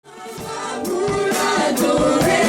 Pour l'adorer.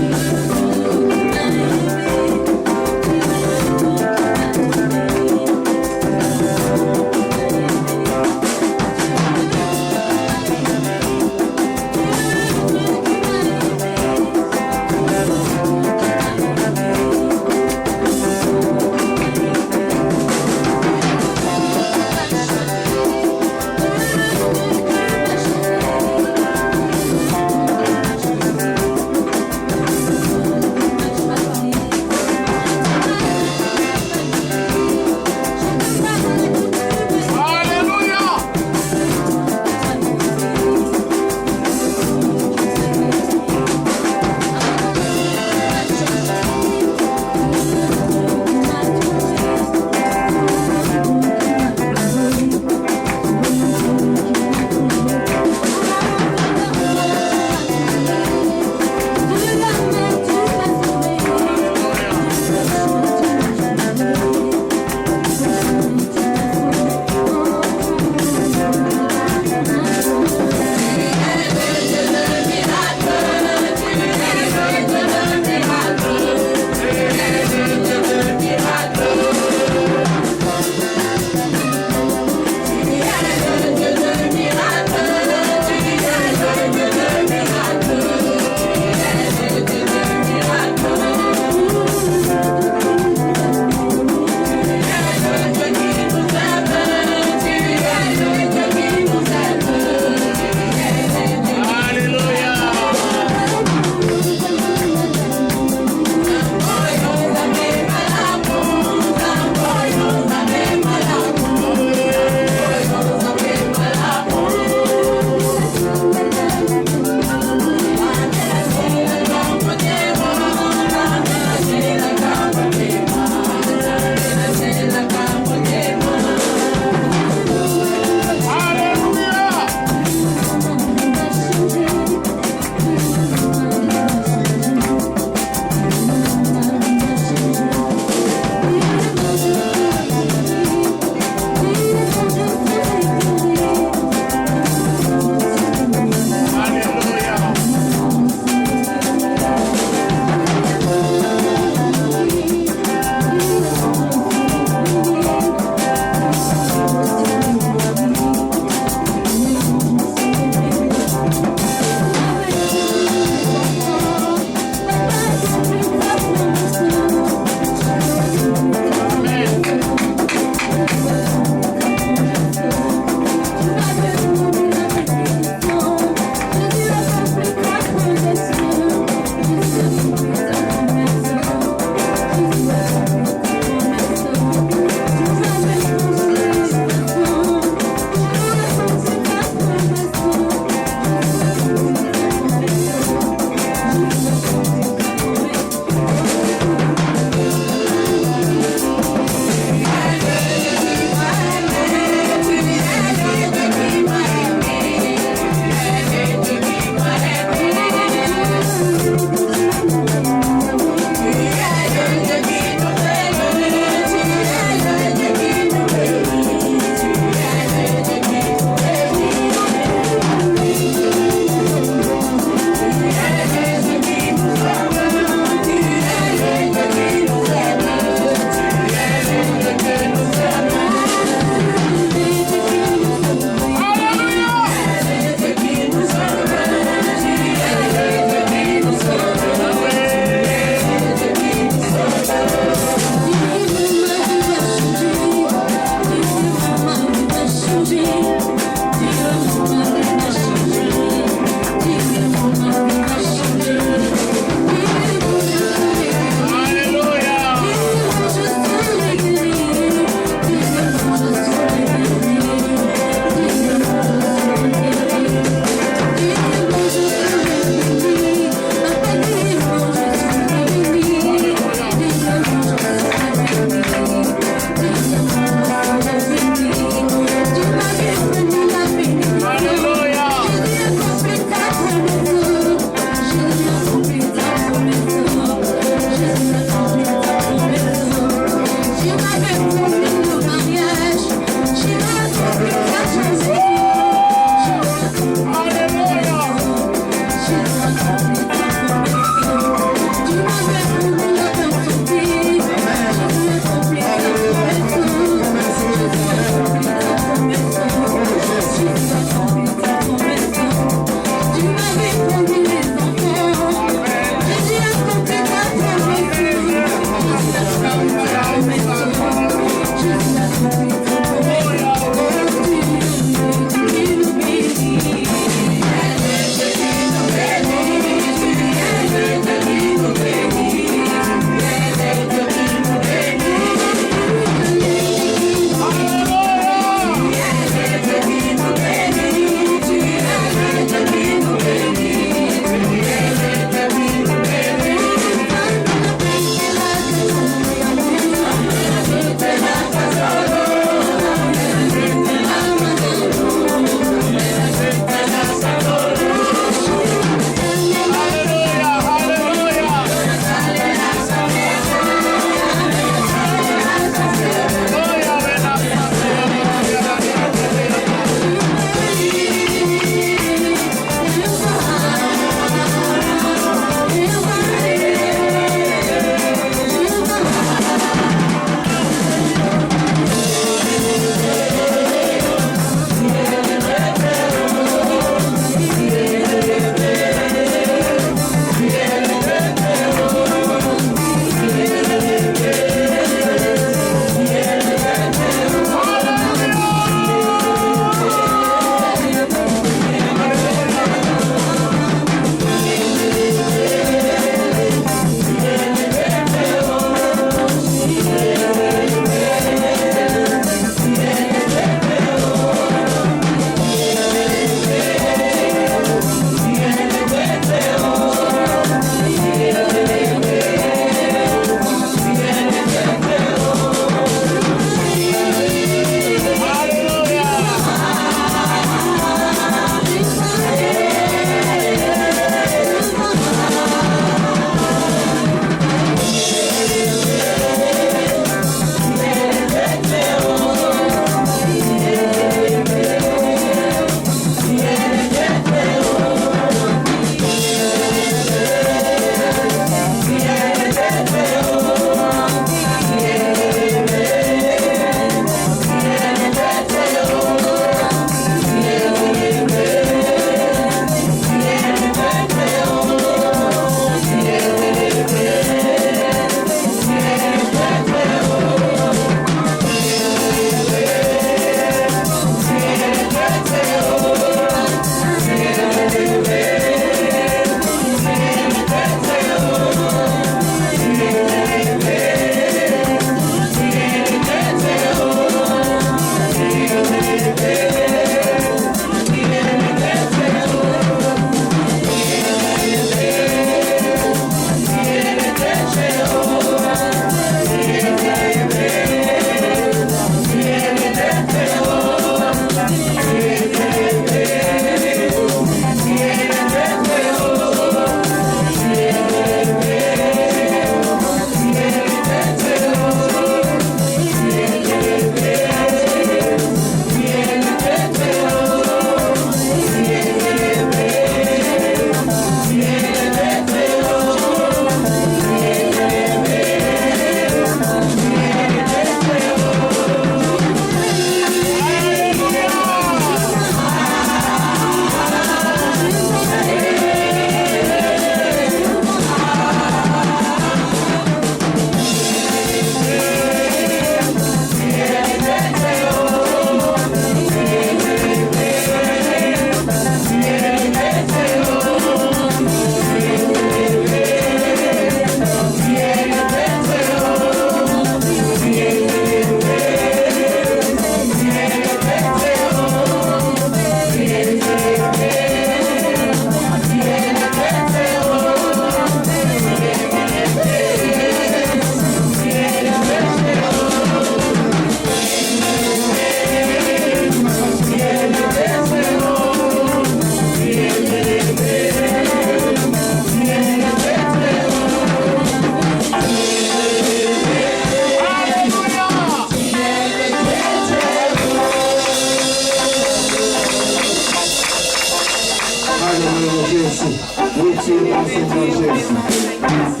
Yeah.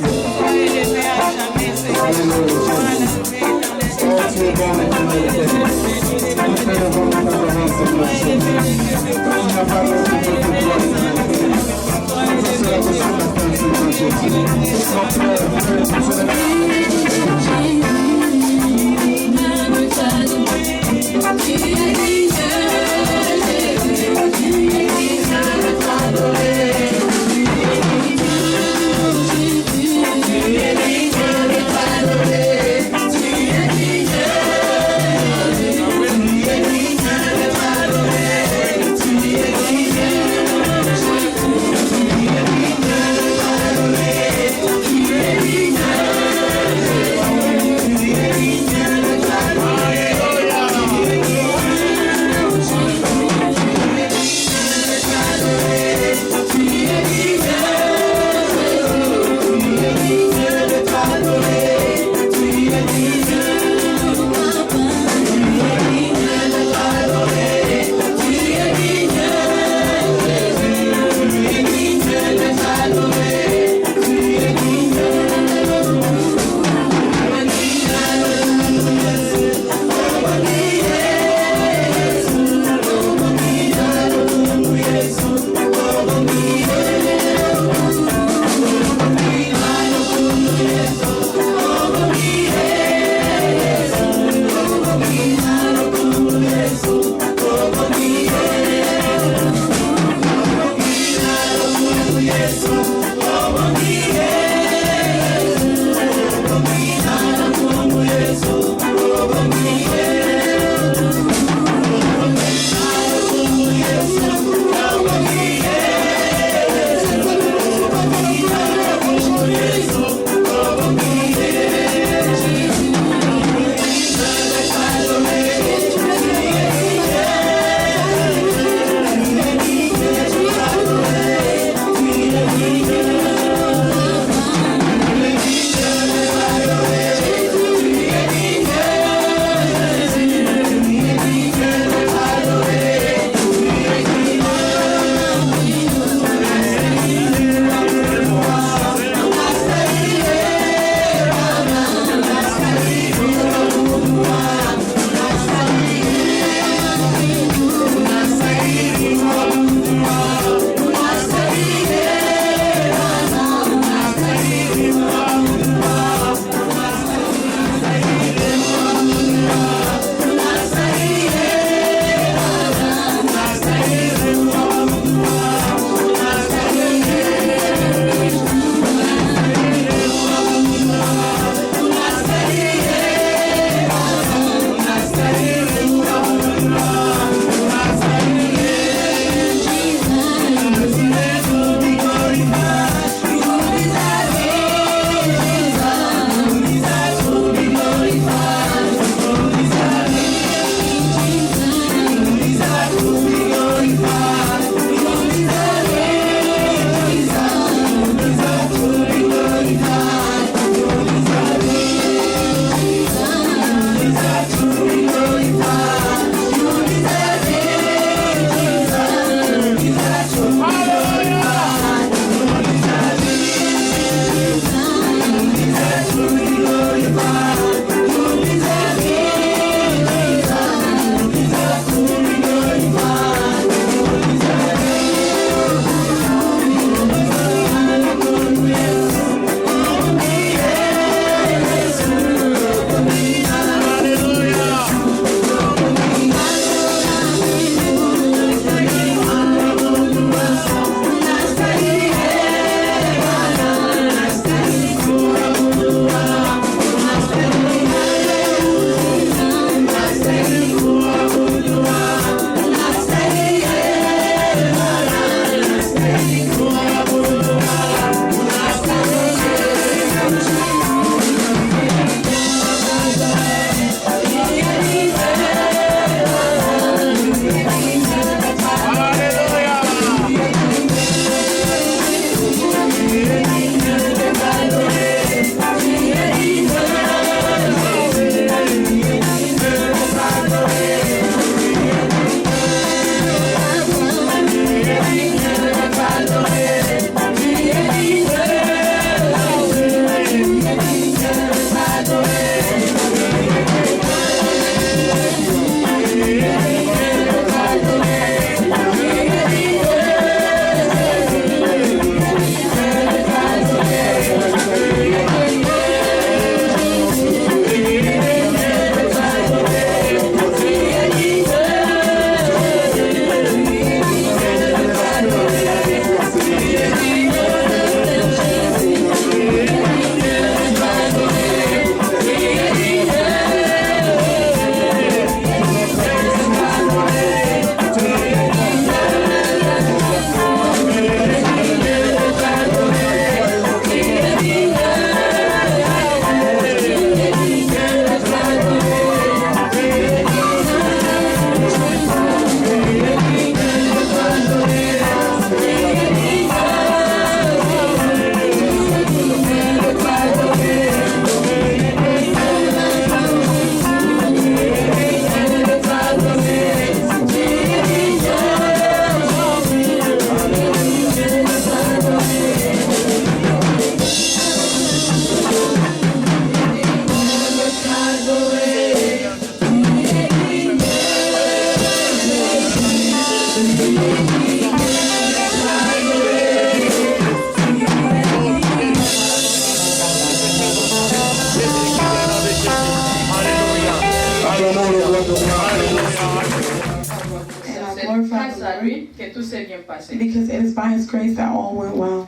à lui que tout s'est bien passé. Because it is by His grace that all went well.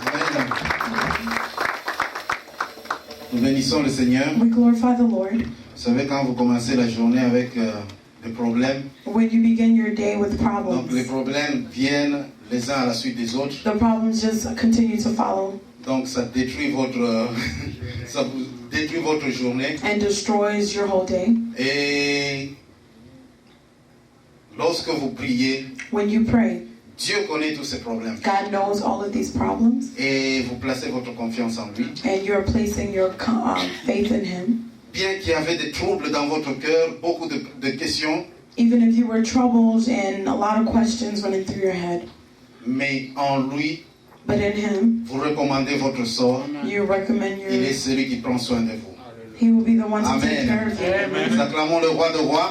Amen. Nous bénissons le Seigneur. We glorify the Lord. Vous savez, quand vous commencez la journée avec des problèmes, When you begin your day with donc les problems, problèmes viennent les uns à la suite des autres. the problems just continue to follow Donc ça détruit votre, ça vous détruit votre journée. and destroys your whole day. Et lorsque vous priez, When you pray, Dieu connaît tous ces problèmes. God knows all of these problems, Et vous placez votre confiance en lui. and you're placing your faith in Him. Bien qu'il y avait des troubles dans votre cœur, beaucoup de questions, Even if you were troubled and a lot of questions running through your head, mais en lui, but in Him, vous recommandez votre sort. you recommend Il est your. celui qui prend soin de vous. He will be the one to take care Amen. of you. Nous acclamons le roi de rois.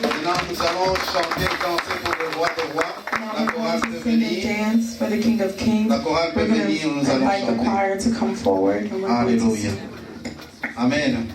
Maintenant, nous allons chanter, danser pour le roi de rois. Now La we're chorale going peut to sing and venir. dance for the King of Kings. La chorale peut We're going venir, nous to allons invite the chanter. choir to come forward. And we're going to Alléluia. sing. Amen.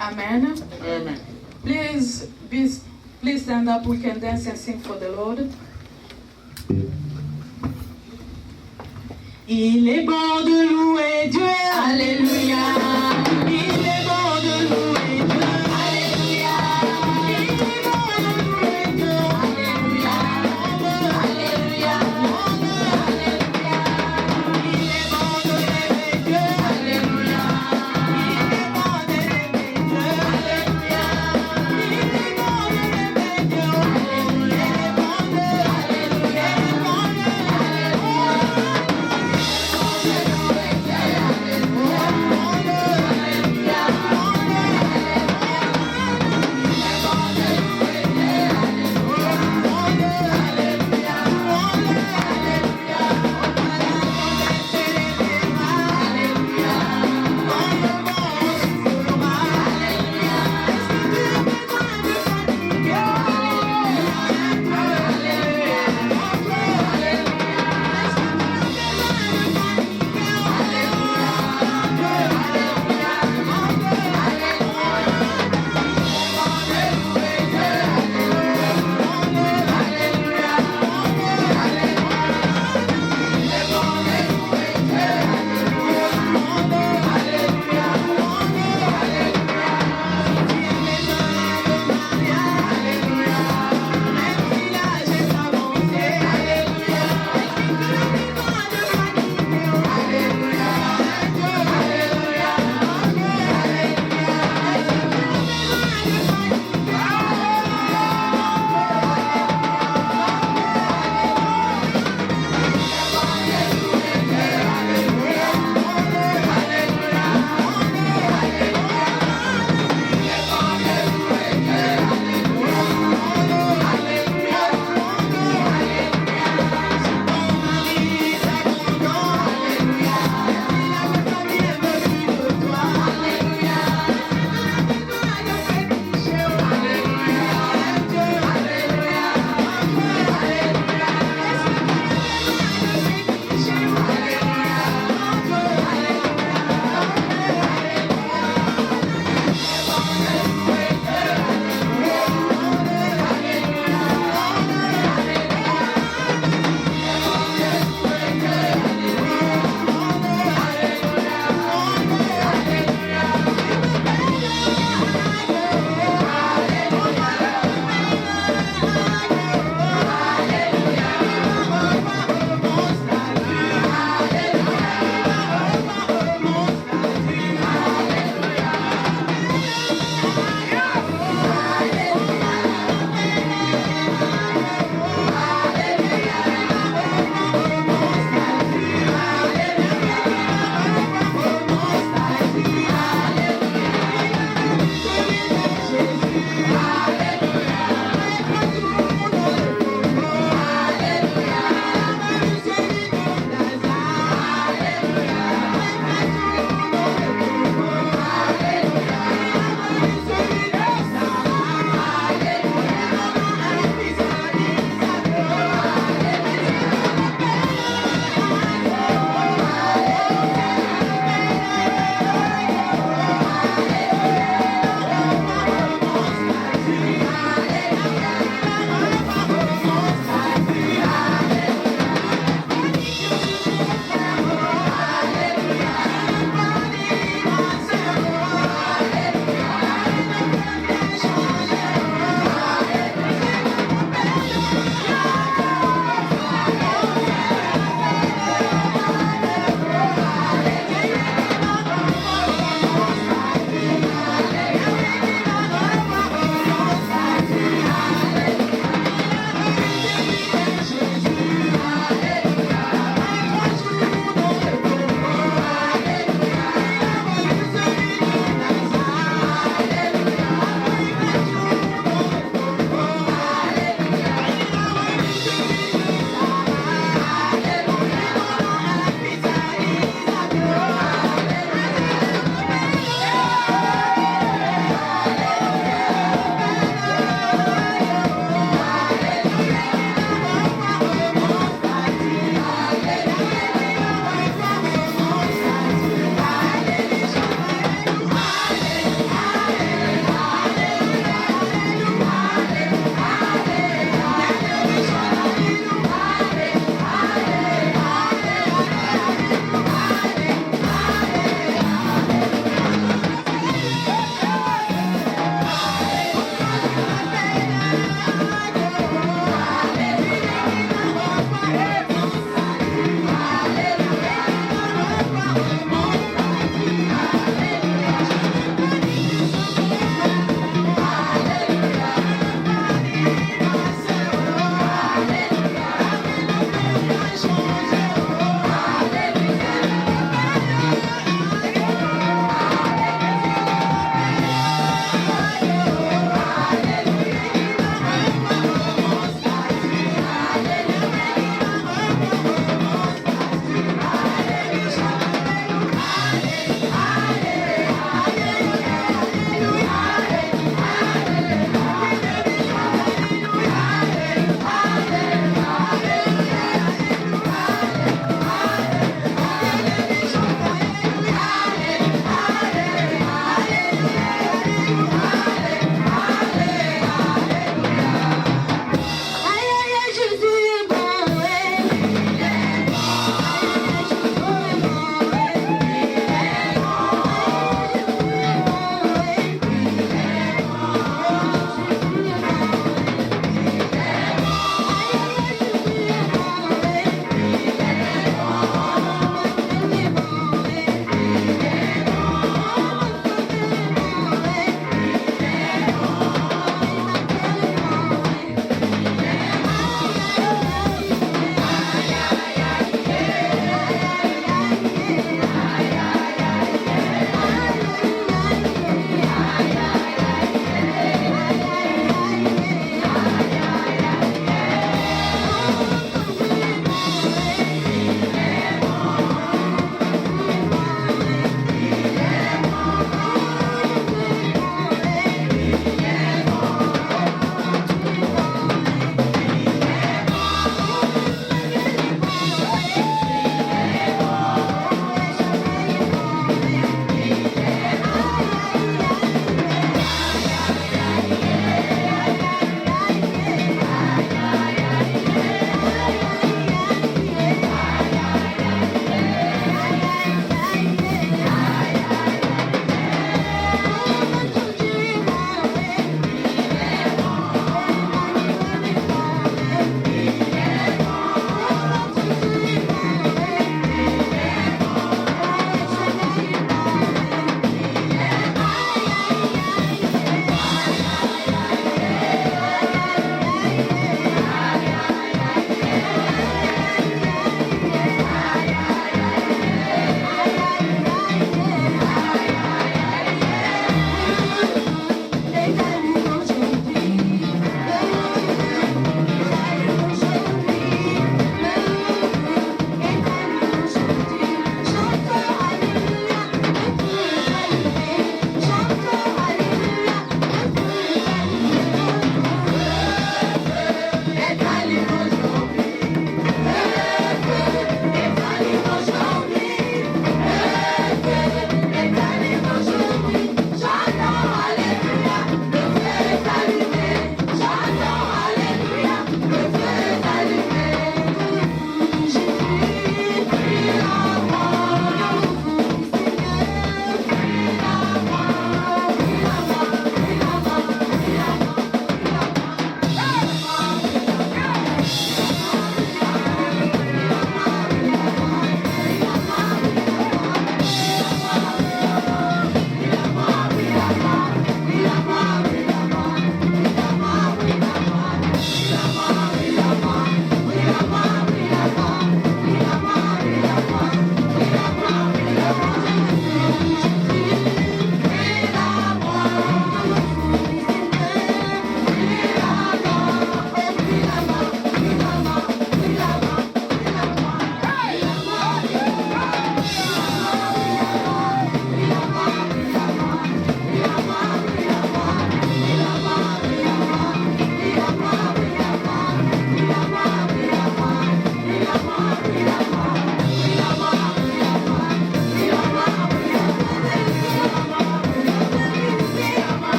Amen. Amen. Please stand up. We can dance and sing for the Lord. Il est bon de louer Dieu. Alléluia. Il est bon de louer Dieu. Alléluia. Il est bon de louer Dieu. Alléluia. Alléluia. Alléluia. Il est bon de louer Dieu. Alléluia. Il est bon de louer Dieu. Alléluia. Il est bon de louer Dieu. Alléluia. Il est bon de Alléluia.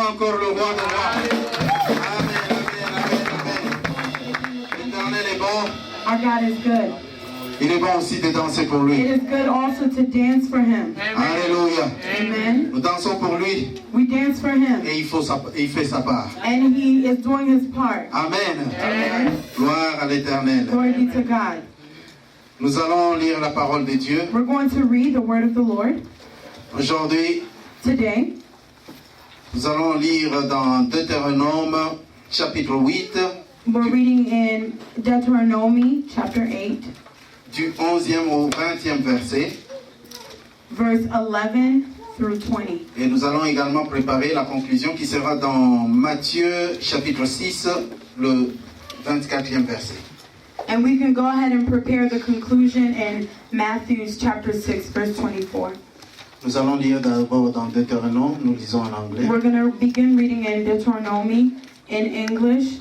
encore le roi de rois. Amen, amen, amen, amen. L'Éternel est bon. Our God is good. Il est bon aussi de danser pour It lui. is good also to dance for Him. Alléluia. Amen. Nous dansons pour lui We dance for Him. et il fait sa part. And He is doing His part. Amen. Amen. Gloire à l'Éternel. Glory be to God. Nous allons lire la parole de Dieu. We're going to read the word of the Lord Aujourd'hui, today. nous allons lire dans Deutéronome chapitre 8, We're reading in Deuteronomy chapter 8, du 11e au 20e verset. verse 11 through 20. Et nous allons également préparer la conclusion qui sera dans Matthieu chapitre 6, le 24e verset. And we can go ahead and prepare the conclusion in Matthew chapter 6, verse 24. Nous allons lire d'abord dans Deutéronome, nous lisons en anglais. We're going to begin reading in Deuteronomy in English.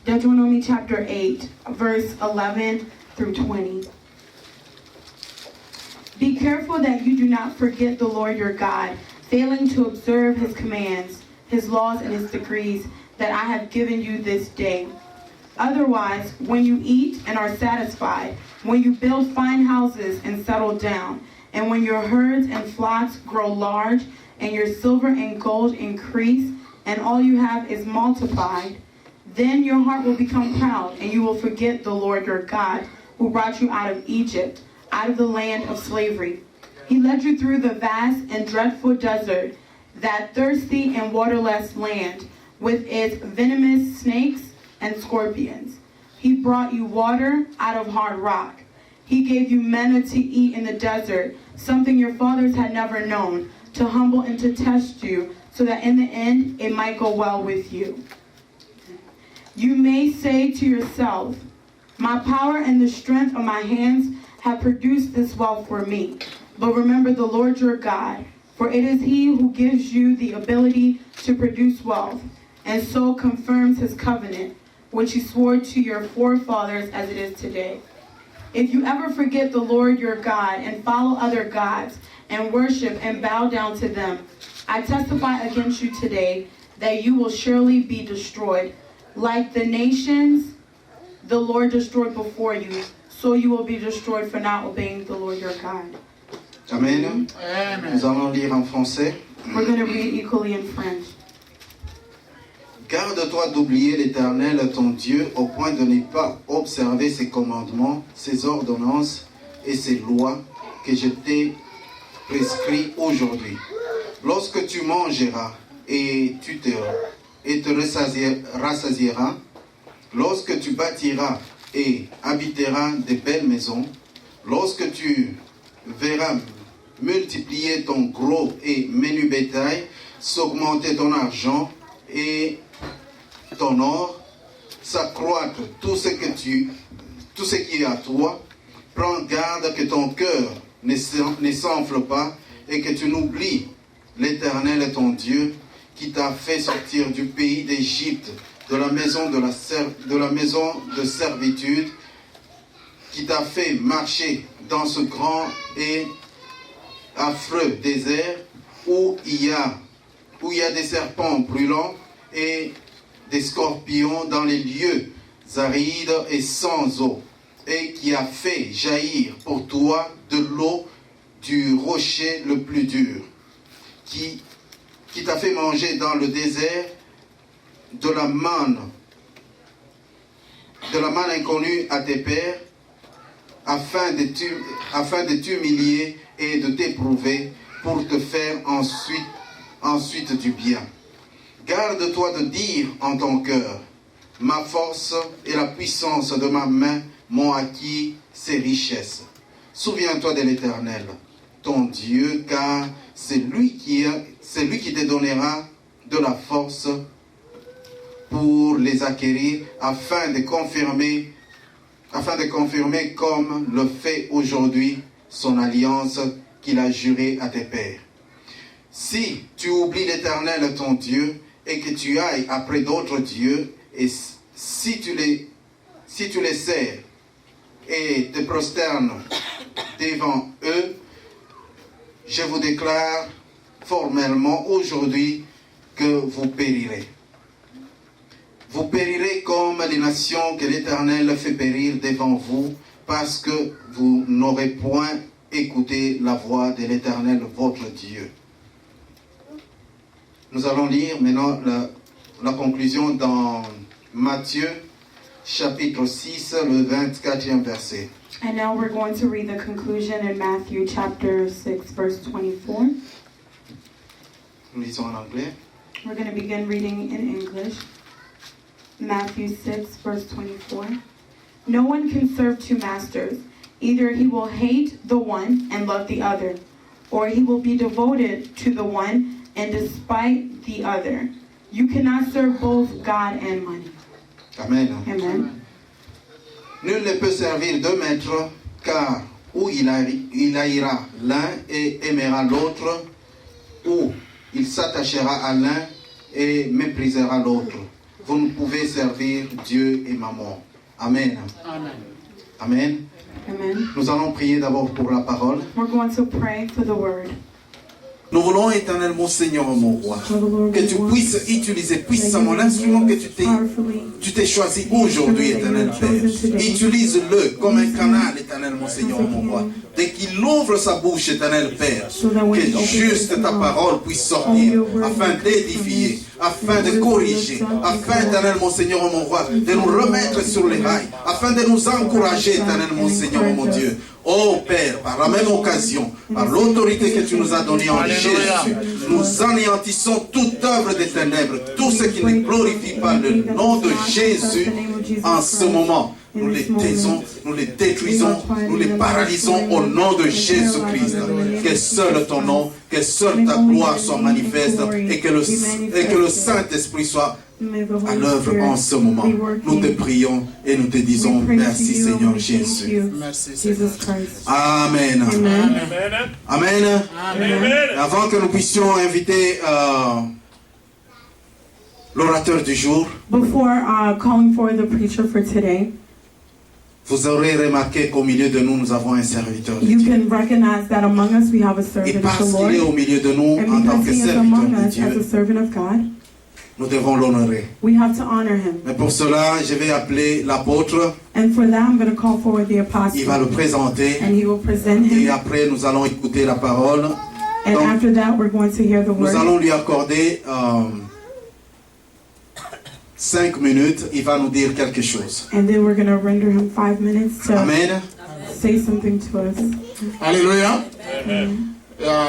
Deuteronomy chapter 8, verse 11 through 20. Be careful that you do not forget the Lord your God, failing to observe His commands, His laws, and His decrees that I have given you this day. Otherwise, when you eat and are satisfied, when you build fine houses and settle down, and when your herds and flocks grow large, and your silver and gold increase, and all you have is multiplied, then your heart will become proud, and you will forget the Lord your God, who brought you out of Egypt, out of the land of slavery. He led you through the vast and dreadful desert, that thirsty and waterless land, with its venomous snakes and scorpions. He brought you water out of hard rock. He gave you manna to eat in the desert, something your fathers had never known, to humble and to test you, so that in the end it might go well with you. You may say to yourself, my power and the strength of my hands have produced this wealth for me. But remember the Lord your God, for it is He who gives you the ability to produce wealth, and so confirms His covenant, which He swore to your forefathers as it is today. If you ever forget the Lord your God and follow other gods and worship and bow down to them, I testify against you today that you will surely be destroyed. Like the nations the Lord destroyed before you, so you will be destroyed for not obeying the Lord your God. Amen. Nous allons lire en français. We're going to read equally in French. Garde-toi d'oublier l'Éternel ton Dieu au point de ne pas observer ses commandements, ses ordonnances et ses lois que je t'ai prescrits aujourd'hui. Lorsque tu mangeras et te rassasieras, lorsque tu bâtiras et habiteras de belles maisons, lorsque tu verras multiplier ton gros et menu bétail, s'augmenter ton argent et ton or, s'accroître tout ce qui est à toi, prends garde que ton cœur ne s'enfle pas et que tu n'oublies l'Éternel ton Dieu qui t'a fait sortir du pays d'Égypte, de la maison de servitude, qui t'a fait marcher dans ce grand et affreux désert où il y a des serpents brûlants et des scorpions dans les lieux arides et sans eau, et qui a fait jaillir pour toi de l'eau du rocher le plus dur, qui t'a fait manger dans le désert de la manne inconnue à tes pères, afin de t'humilier et de t'éprouver pour te faire ensuite du bien. Garde-toi de dire en ton cœur, ma force et la puissance de ma main m'ont acquis ces richesses. Souviens-toi de l'Éternel, ton Dieu, car c'est lui qui te donnera de la force pour les acquérir, afin de confirmer comme le fait aujourd'hui son alliance qu'il a jurée à tes pères. Si tu oublies l'Éternel ton Dieu et que tu ailles après d'autres dieux, et si tu les sers et te prosternes devant eux, je vous déclare formellement aujourd'hui que vous périrez. Vous périrez comme les nations que l'Éternel fait périr devant vous, parce que vous n'aurez point écouté la voix de l'Éternel, votre Dieu. Nous allons lire maintenant la conclusion dans Matthieu, chapitre 6, le 24e verset. And now we're going to read the conclusion in Matthew chapter 6, verse 24. Nous lisons en anglais. We're going to begin reading in English. Matthew 6, verse 24. No one can serve two masters. Either he will hate the one and love the other, or he will be devoted to the one and despite the other. You cannot serve both God and money. Amen. Amen. Nul ne peut servir deux maîtres, car ou il haïra l'un et aimera l'autre, ou il s'attachera à l'un et méprisera l'autre. Vous ne pouvez servir Dieu et Mammon. Amen. Amen. Amen. Amen. Nous allons prier d'abord pour la parole. We're going to pray for the word. Nous voulons éternellement, Seigneur, mon roi, que tu puisses utiliser puissamment l'instrument que tu t'es choisi aujourd'hui, éternel Père. Utilise-le comme un canal, éternellement, Seigneur, mon roi. Dès qu'il ouvre sa bouche, éternel Père, que juste ta parole puisse sortir afin d'édifier, afin de corriger, afin, éternel mon Seigneur, mon roi, de nous remettre sur les rails, afin de nous encourager, éternel mon Seigneur, mon Dieu. Oh Père, par la même occasion, par l'autorité que tu nous as donnée en Jésus, nous anéantissons toute œuvre des ténèbres, tout ce qui ne glorifie pas le nom de Jésus en ce moment. Nous les taisons, nous les détruisons, nous les paralysons au nom de Jésus-Christ. Que seul ton nom, que seule ta gloire soit manifeste et que le Saint-Esprit soit à l'œuvre en ce moment. Nous te prions et nous te disons merci Seigneur Jésus. Merci. Amen. Amen. Avant que nous puissions inviter l'orateur du jour, Before calling for the preacher for today, vous aurez remarqué qu'au milieu de nous, nous avons un serviteur de you Dieu. can recognize that among us we have a Et servant of parce the Lord. qu'il est au milieu de nous And en tant because que he is serviteur among de us as a Dieu, servant of God, nous devons l'honorer. we have to honor him. Mais pour cela, je vais appeler l'apôtre. And for that, I'm going to call forward the Il apostle. va le présenter. And he will present Et him. après, nous allons écouter la parole. And Donc, after that, we're going to hear the nous word. allons lui accorder 5 minutes. Il va nous dire quelque chose. And then we're going to render him 5 minutes to Amen. say something to us. Alléluia.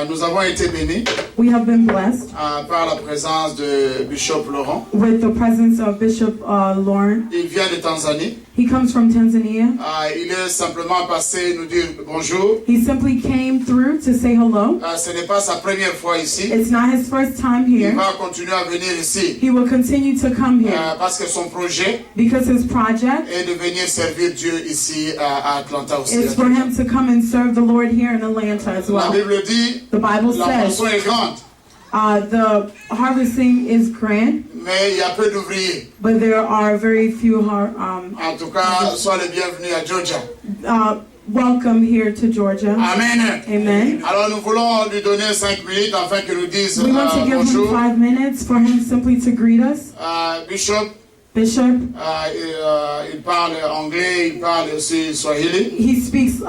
Nous avons été bénis We have been blessed par la présence de Bishop Laurent. with the presence of Bishop Lauren. Il vient de Tanzanie. He comes from Tanzania. Il est simplement passé nous dire bonjour. He simply came through to say hello. Ce n'est pas sa première fois ici. It's not his first time Il here. va continuer à venir ici He will continue to come here parce que son projet because his project est de venir servir Dieu ici à Atlanta aussi. is for him to come and serve the Lord here in Atlanta as La well. Bible dit The Bible la says moisson est grande, the harvesting is grand, mais il y a peu d'ouvriers. but there are very few En tout cas, sois le bienvenu à Georgia. welcome here to Georgia. Amen. Amen. Alors nous voulons lui donner 5 minutes afin qu'il nous dise We want to give him bonjour. 5 minutes for him simply to greet us. Bishop, Bishop, il parle anglais, il parle aussi swahili. he speaks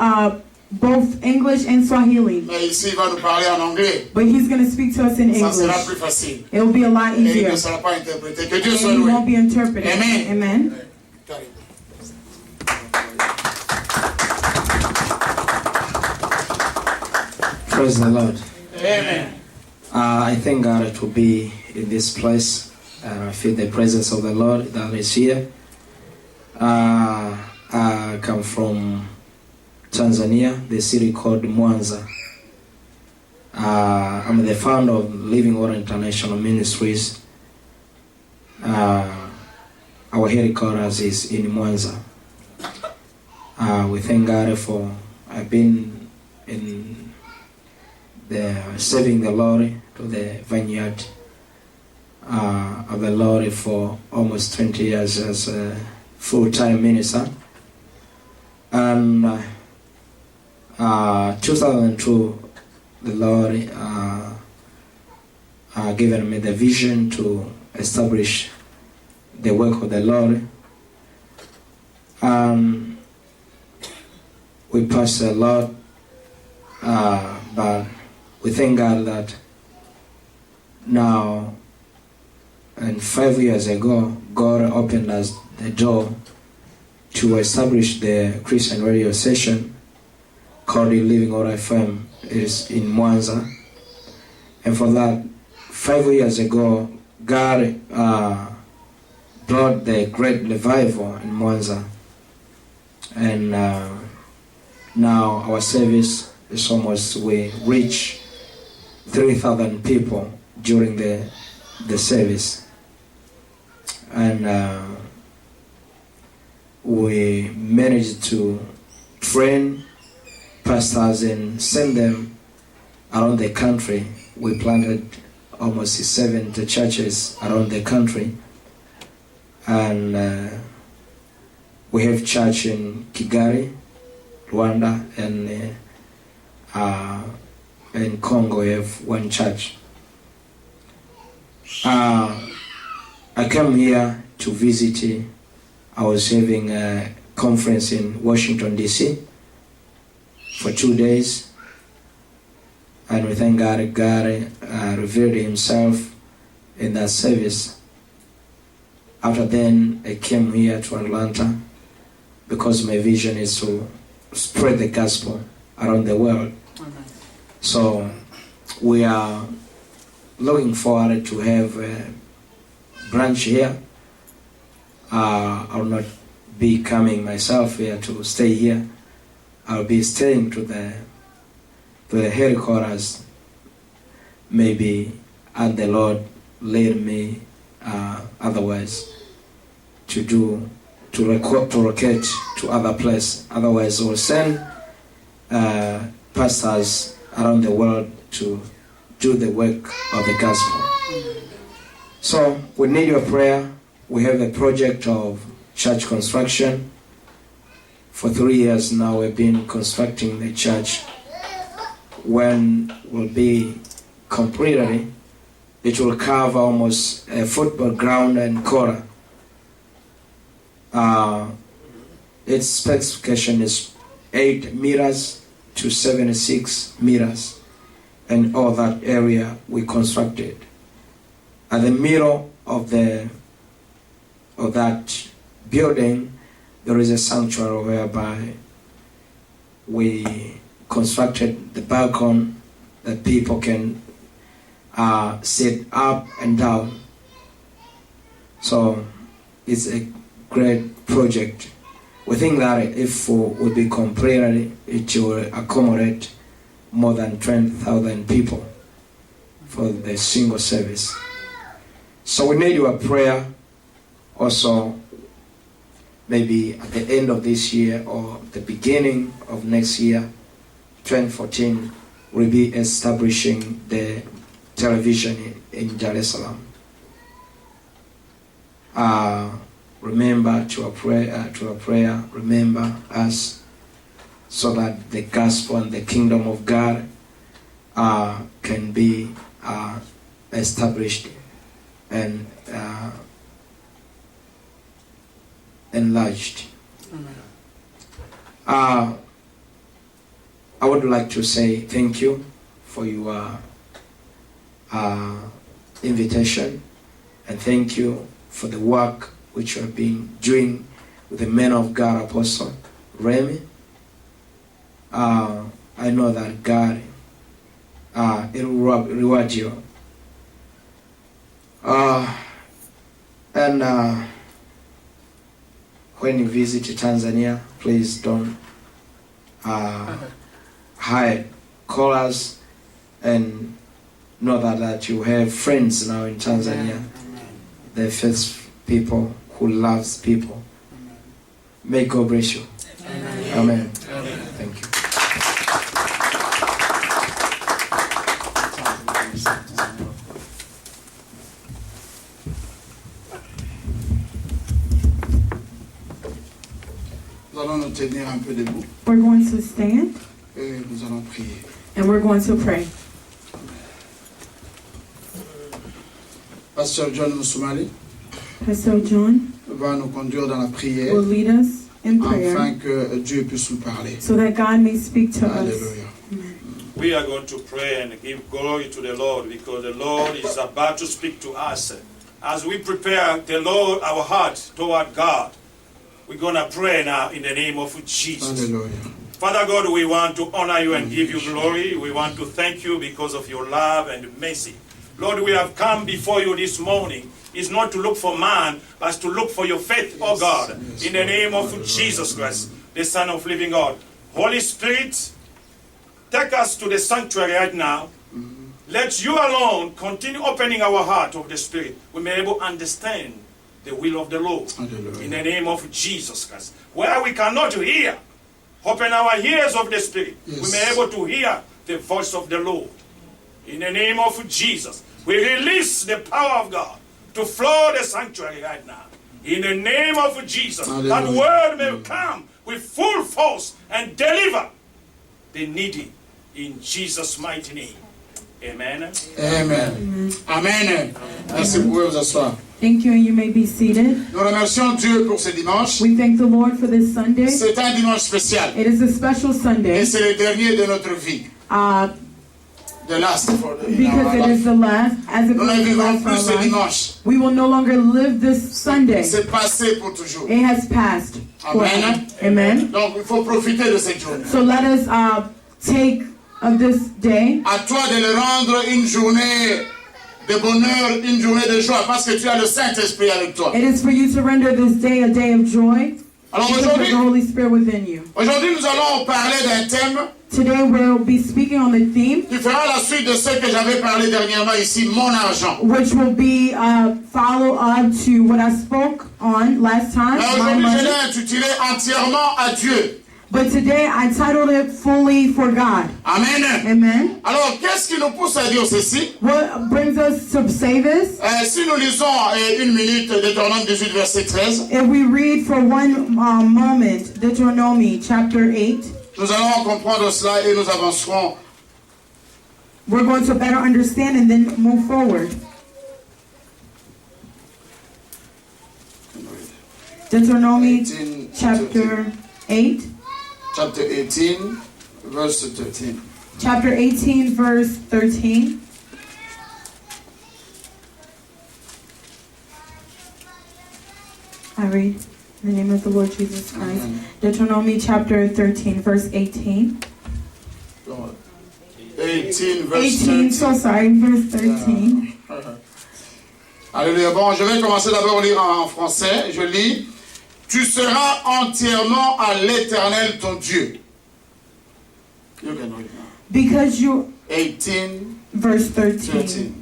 both English and Swahili, Mais ici, il va nous parler en anglais. but he's going to speak to us in Ça sera English. plus facile. It will be a lot Et il easier, ne sera pas interprété. Que and Dieu soit he loué. won't be interpreted. Amen. Amen. Praise the Lord. Amen. I thank God to be in this place. I feel the presence of the Lord that is here. I come from Tanzania, the city called Mwanza. I'm the founder of Living Water International Ministries. Our headquarters is in Mwanza. We thank God for I've been in serving the Lord to the vineyard of the Lord for almost 20 years as a full-time minister. And 2002, the Lord given me the vision to establish the work of the Lord. We passed a lot, but we thank God that now, and 5 years ago, God opened us the door to establish the Christian radio station called the Living Water FM. It is in Mwanza. And for that, 5 years ago, God brought the great revival in Mwanza. And now our service is almost, we reach 3,000 people during the service. And we managed to train pastors and send them around the country. We planted almost 70 churches around the country. And we have church in Kigali, Rwanda, and in Congo we have one church. I came here to visit. I was having a conference in Washington, D.C. for 2 days. And we thank God, God revealed himself in that service. After then, I came here to Atlanta because my vision is to spread the gospel around the world. So we are looking forward to have a branch here. I'll not be coming myself here to stay here. I'll be staying to the headquarters, maybe, and the Lord lead me otherwise to locate to other place. Otherwise, we'll send pastors around the world to do the work of the gospel. So we need your prayer. We have a project of church construction. For 3 years now, we've been constructing the church. When will be completed, it will cover almost a football ground and quarter. Its specification is 8 meters to 76 meters, and all that area we constructed. At the middle of that building, there is a sanctuary whereby we constructed the balcony that people can sit up and down. So it's a great project. We think that if it would be completed, it will accommodate more than 20,000 people for the single service. So we need your prayer also, maybe at the end of this year or the beginning of next year, 2014, we'll be establishing the television in Dar es Salaam. Remember to a prayer, remember us, so that the gospel and the kingdom of God can be established and enlarged. I would like to say thank you for your invitation, and thank you for the work which you have been doing with the man of God, Apostle Remy. I know that God will reward you. And when you visit Tanzania, please don't hide. Call us and know that you have friends now in Tanzania. The first people who loves people. May God bless you. Amen. Thank you. Nous allons nous tenir un peu debout We're going to stand et nous allons prier. and we're going to pray. Pasteur John Musumali Pastor John va nous conduire dans la prière will lead us in prayer afin que Dieu puisse nous parler. so that God may speak to us. Alléluia. We are going to pray and give glory to the Lord because the Lord is about to speak to us. As we prepare the Lord, our heart toward God, we're going to pray now in the name of Jesus. Alléluia. Father God, we want to honor you and give you glory. We want to thank you because of your love and mercy. Lord, we have come before you this morning. It's not to look for man, but to look for your faith, oh God, in the name of Jesus Christ, the Son of living God. Holy Spirit, take us to the sanctuary right now. Let you alone continue opening our heart of the Spirit. We may be able to understand the will of the Lord. Hallelujah. In the name of Jesus Christ. Where we cannot hear, open our ears of the Spirit. Yes. We may be able to hear the voice of the Lord. In the name of Jesus, we release the power of God to flow the sanctuary right now. In the name of Jesus, that Hallelujah. word may come with full force and deliver the needy in Jesus' mighty name. Amen. Amen. Amen. Merci, vous pouvez vous asseoir. Thank you, and you may be seated. Nous remercions Dieu pour ce dimanche. We thank the Lord for this Sunday. C'est un dimanche spécial. It is a special Sunday Et c'est le dernier de notre vie. The last for the, in because our it life. is the last, as it Nous ne was the vivrons last for plus ce our life. dimanche. We will no longer live this Sunday. C'est passé pour toujours. It has passed. Amen. Amen. Donc il faut profiter de cette journée. So let us take of this day. À toi de le rendre une journée de bonheur, une journée de joie, parce que tu as le Saint-Esprit avec toi. It is for you to render this day a day of joy. Alors Because of the Holy Spirit within you. aujourd'hui, nous allons parler d'un thème Today we'll be speaking on the theme, qui fera la suite de ce que j'avais parlé dernièrement ici, mon argent. which will be a follow-up to what I spoke on last time, Mais my aujourd'hui, je money. l'ai intitulé entièrement à Dieu. But today I titled it Fully for God. Amen. Amen. Alors, qu'est-ce qui nous pousse à dire ceci? What brings us to say this? Si nous lisons une minute Deutéronome 18, verset 13, If we read for one moment Deuteronomy chapter 8, nous allons comprendre cela et nous avancerons. we're going to better understand and then move forward. Deuteronomy 18, chapter 8. Chapter 18, verse 13. Chapter 18, verse 13. I read in the name of the Lord Jesus Christ. Amen. Deuteronomy chapter 13, verse 18. 18, verse 18, 13. so sorry, verse 13. Alléluia. Bon, je vais commencer d'abord à lire en français. Je lis. Tu seras entièrement à l'Éternel ton Dieu. You can read now. Because you, 18, verse 13. 13.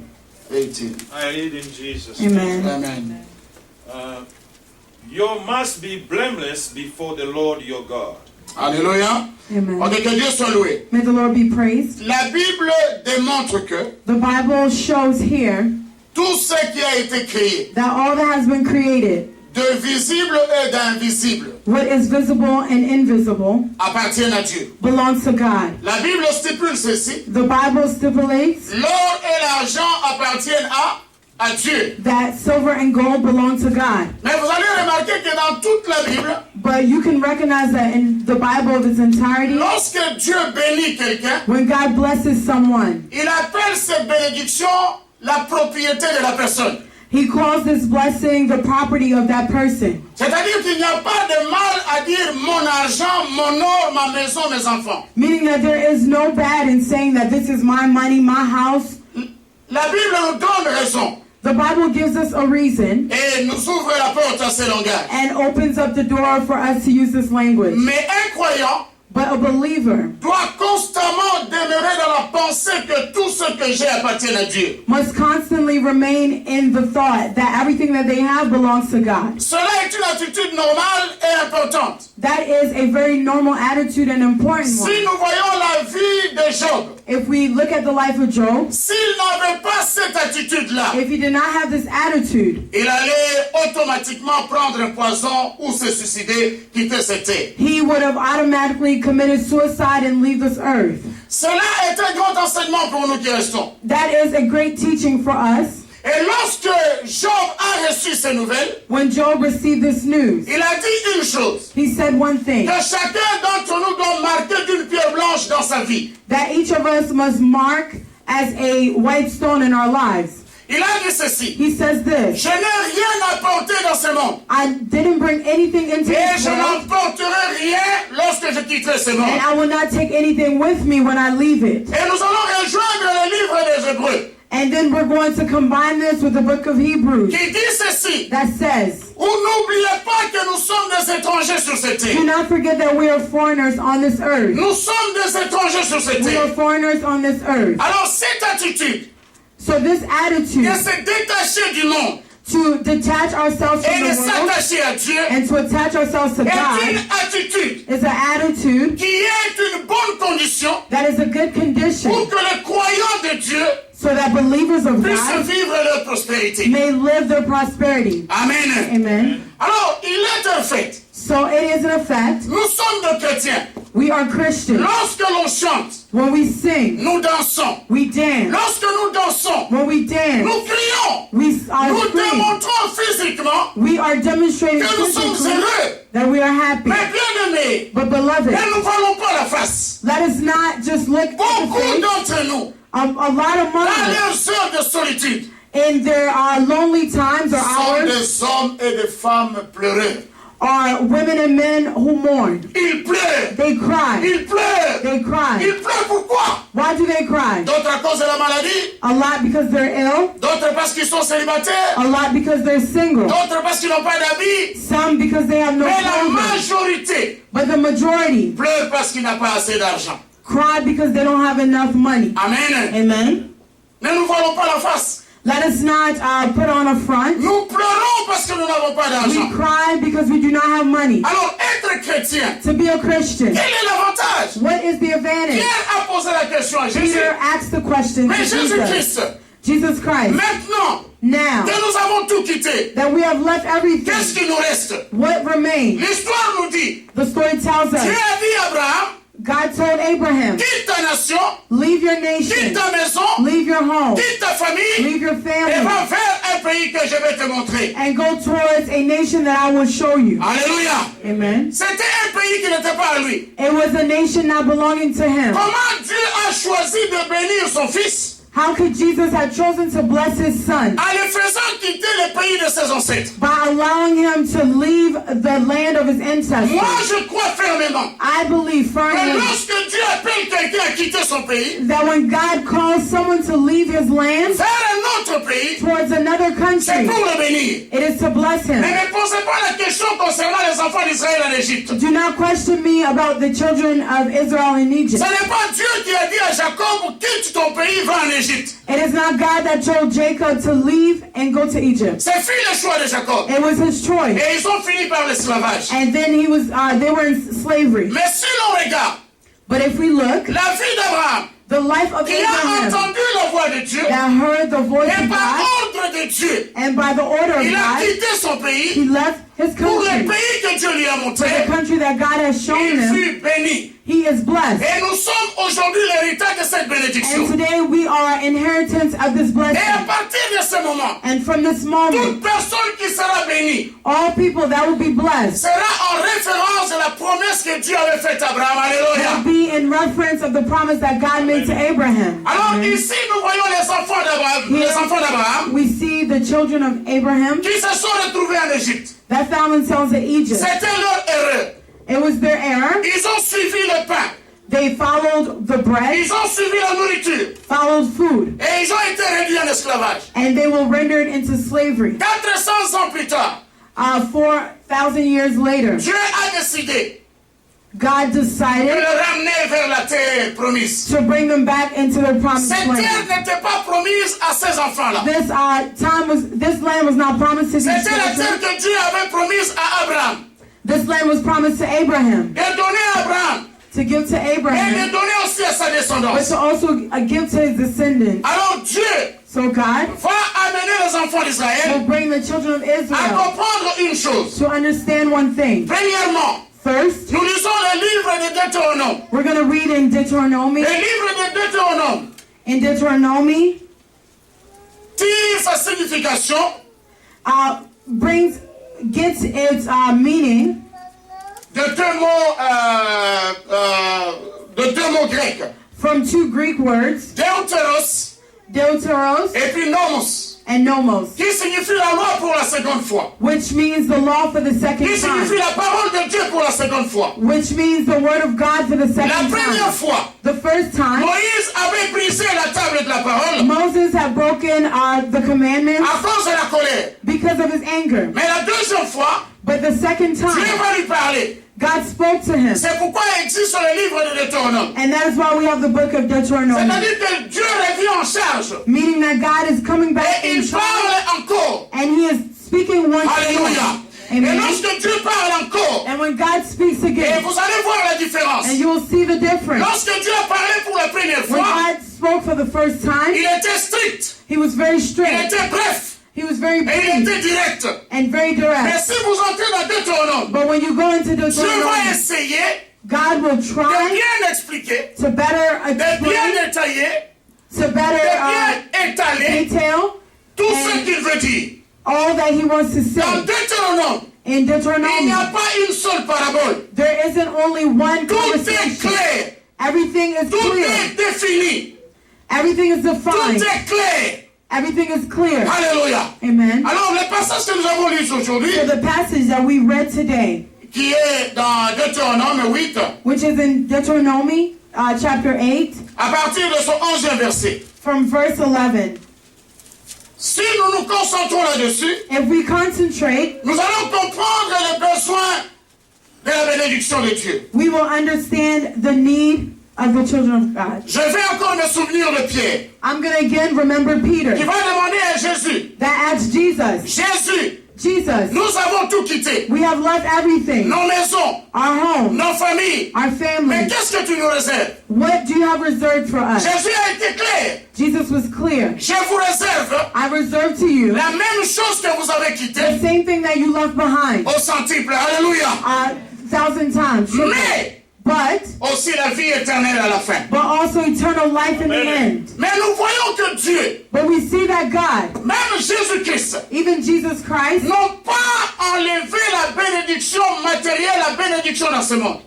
18. I read in Jesus. Amen. Amen. You must be blameless before the Lord your God. Alléluia. Amen. Ok, que Dieu soit loué. May the Lord be praised. La Bible démontre que The Bible shows here tout ce qui a été créé, that all that has been created, de visible et d'invisible, what is visible and invisible, appartient à Dieu. belongs to God. La Bible stipule ceci. The Bible stipulates L'or et l'argent appartiennent à Dieu. that silver and gold belong to God. Mais vous allez remarquer que dans toute la Bible, But you can recognize that in the Bible of its entirety, lorsque Dieu bénit quelqu'un, when God blesses someone, il appelle cette bénédiction la propriété de la personne. He calls this blessing the property of that person. C'est-à-dire qu'il n'y a pas de mal à dire mon argent, mon or, ma maison, mes enfants. Meaning that there is no bad in saying that this is my money, my house. La Bible nous donne raison The Bible gives us a reason et nous ouvre la porte à ces langages. and opens up the door for us to use this language. Mais un croyant But a believer doit constamment demeurer dans la pensée que tout ce que j'ai appartient à Dieu. must constantly remain in the thought that everything that they have belongs to God. Cela est une attitude normale et importante. That is a very normal attitude and important Si one. nous voyons la vie de Job, If we look at the life of Job, s'il n'avait pas cette attitude-là, if he did not have this attitude, il allait automatiquement prendre un poison ou se suicider, quitter cette terre. he would have automatically committed suicide and leave this earth. Cela est un grand enseignement pour nous qui restons. That is a great teaching for us. Et lorsque Job a reçu ces nouvelles, when Job received this news, il a dit une chose, he said one thing, que chacun d'entre nous doit marquer d'une pierre blanche dans sa vie. that each of us must mark as a white stone in our lives. Il a dit ceci, He says this, je n'ai rien apporté dans ce monde, I didn't bring anything into et this je world, n'emporterai rien lorsque je quitterai ce monde. and I will not take anything with me when I leave it. Et nous allons rejoindre le livre des Hébreux, And then we're going to combine this with the book of Hebrews qui dit ceci, that says, où n'oubliez pas que nous sommes des étrangers sur cette do terre. not forget that we are foreigners on this earth. Nous sommes des étrangers sur cette We are terre. foreigners on this earth. Alors cette attitude So this de attitude se détacher du monde to detach ourselves et from de the world s'attacher à Dieu and to attach ourselves to est une God attitude is an attitude qui est une bonne condition that is a good condition pour que les croyants de Dieu so that believers of puissent God vivre leur prospérité. may live their prosperity. Amen. Amen. Alors, il est un fait. So it is an effect. Nous sommes des chrétiens. We are Christians. Lorsque l'on chante, When we sing, nous dansons. we dance. Lorsque nous dansons, When we dance, nous crions. we are Nous scream. démontrons physiquement We are demonstrating que nous sommes physically heureux. that we are happy. Mais bien aimés, But beloved, ne nous voyons pas la face. let us not just look at the Beaucoup face. d'entre nous, A lot of dans money leurs heures de solitude, in their lonely times or sont hours des hommes et des femmes pleureux. are women and men who mourn. Ils pleurent. They cry. Ils pleurent. They cry. Ils pleurent pourquoi? Why do they cry? D'autres à cause de la maladie, A lot because they're ill. d'autres parce qu'ils sont célibataires, A lot because they're single. d'autres parce qu'ils n'ont pas d'habits. Some because they have no Mais la clothing. majorité But the majority pleure parce qu'il n'a pas assez d'argent. cry because they don't have enough money. Amen. Amen. Ne nous voilons pas la face. Let us not put on a front. Nous pleurons parce que nous n'avons pas We d'argent. cry because we do not have money. Alors, être chrétien, To be a Christian, quel est l'avantage? what is the advantage? Pierre a posé la question à Jésus. Peter asked the question to Mais Jesus. Jésus-Christ, Jesus Christ, maintenant now que nous avons tout quitté, that we have left qu'est-ce everything, qui nous reste? what remains? L'histoire nous dit, The story tells Dieu us, a dit à Abraham, God told Abraham, quitte ta nation, leave your quitte nation, ta maison, leave your home, quitte ta famille, leave your et family, va vers un pays que je vais te montrer. and go towards a nation that I will show you. Alléluia. Amen. C'était un pays qui n'était pas à lui. It was a nation not belonging to him. Comment Dieu a choisi de bénir son fils How could Jesus have chosen to bless his son? en le faisant quitter le pays de ses ancêtres? By allowing him to leave the land of his Moi, ancestors. je crois fermement I believe que firmly lorsque Dieu appelle quelqu'un à quitter son pays that when God calls someone to leave his land vers un autre pays, towards another c'est country, pour le bénir. it is to bless him. Mais ne posez pas la question concernant les enfants d'Israël en Égypte. Do not question me about the children of Israel in Ce Egypt. n'est pas Dieu qui a dit à Jacob, quitte ton pays, va en Égypte. It is not God that told Jacob to leave and go to Egypt. C'est fut le choix de Jacob. It was his choice. Et ils ont fini par l'esclavage. And then they were in slavery. Mais si l'on regarde But if we look, la vie d'Abraham, the life of qui a Abraham entendu la voix de Dieu, that heard the voice et of par God, ordre de Dieu, and by the order of il a God, quitté son he pays left his pour le country, pays que Dieu lui a the montré. country that God has shown Il him. fut béni. He is blessed. Et nous sommes aujourd'hui l'héritage de cette bénédiction. And today we are inheritance of this Et à blessing. partir de ce moment, And from this toute moment, personne qui sera bénie all people that will be blessed sera en référence de la promesse que Dieu avait faite à Abraham. will Alléluia. be in reference of the promise that God made to Abraham. Alors Amen. ici, nous voyons les enfants d'Abraham We see the children of Abraham qui se sont retrouvés en Égypte. that found themselves in Egypt. C'était leur erreur. It was their error. Ils ont suivi le pain. They followed the bread, Ils ont suivi la nourriture. followed food, Et ils ont été réduits en esclavage. and they were rendered into slavery. 400 ans plus tard, 4,000 years later, Dieu a décidé God de decided le ramener vers la terre promise. to bring them back into their promised Cette land. terre n'était pas promise à ces enfants-là. This land was not promised to these C'était la terre children. que Dieu avait promise à Abraham. This land was promised to Abraham, Et donné à Abraham. to give to Et Abraham, de donner aussi à sa but descendance. to also give to his descendants. Alors Dieu So God va amener les enfants will d'Israël bring the children of à Israel comprendre une chose. to understand one thing. Premièrement, First, nous lisons le livre de Deutéronome. we're going to read in Deuteronomy. Le livre de Deutéronome, In Deuteronomy, tire sa signification gets its meaning de deux mots grecs. from two Greek words, Deutéros deuteros et puis nomos, and nomos, qui signifie la loi pour la seconde fois, which means the law for the qui second signifie time, la parole de Dieu pour la seconde fois. which means the word of God for the La second première time. fois, The first time, Moïse avait brisé la table de la parole Moses had broken the commandments à cause de la colère. because of his anger. Mais la deuxième fois, But the second Dieu time, va lui parler. God spoke to him. C'est pourquoi il existe le livre de Deutéronome. And that is why we have the book of Deuteronomy, C'est-à-dire que Dieu revient en charge meaning that God is coming back et in il charge parle encore. and he is speaking once Alléluia. again. Et Amen. lorsque Dieu parle encore, And when God speaks et again, vous allez voir la différence. and you will see the difference. Lorsque Dieu a parlé pour la première When fois, God spoke for the first time, il était strict, he was very il strict, était bref, he was very et il brief, était direct. and very Mais direct. si vous entrez dans Deutéronome, But when you go into Dieu va Deuteronomy, essayer God will de try bien expliquer, to better de bien explain, détailler, to de better bien étaler detail tout ce qu'il veut dire. all that he wants to Dans say. Deutéronome, In il n'y Deuteronomy, a pas une seule parabole. there isn't only one Tout est conversation. clair, Everything is tout clear. est défini, Everything is tout defined. est clair. Everything is clear. Alléluia. Amen. Alors, le passage que nous avons lu aujourd'hui, So the passage that we read today, qui est dans Deutéronome 8, which is in Deuteronomy chapter 8, à partir de son 11e verset. from verse 11. Si nous nous concentrons là-dessus, If we concentrate, nous allons comprendre le besoin de la bénédiction de Dieu. we will understand the need of the children of God. Je vais encore me souvenir de Pierre, I'm going to again remember qui Peter va demander à Jésus, that asked Jesus, Jésus, Jesus, nous avons tout quitté, we have left everything, nos maisons, our home, nos familles, our mais family. qu'est-ce que tu nous réserves? What do you have reserved for us? Jésus a été clair, Jesus was clear. je vous réserve I reserve to you la même chose que vous avez the quitté same thing that you left behind au centuple, alléluia, 1,000 times. mais But aussi la vie éternelle à la fin. also eternal life in the end. Mais nous voyons que Dieu, But we see that God, même Jésus-Christ, even Jesus Christ, n'ont pas enlevé la bénédiction matérielle, la bénédiction dans ce monde.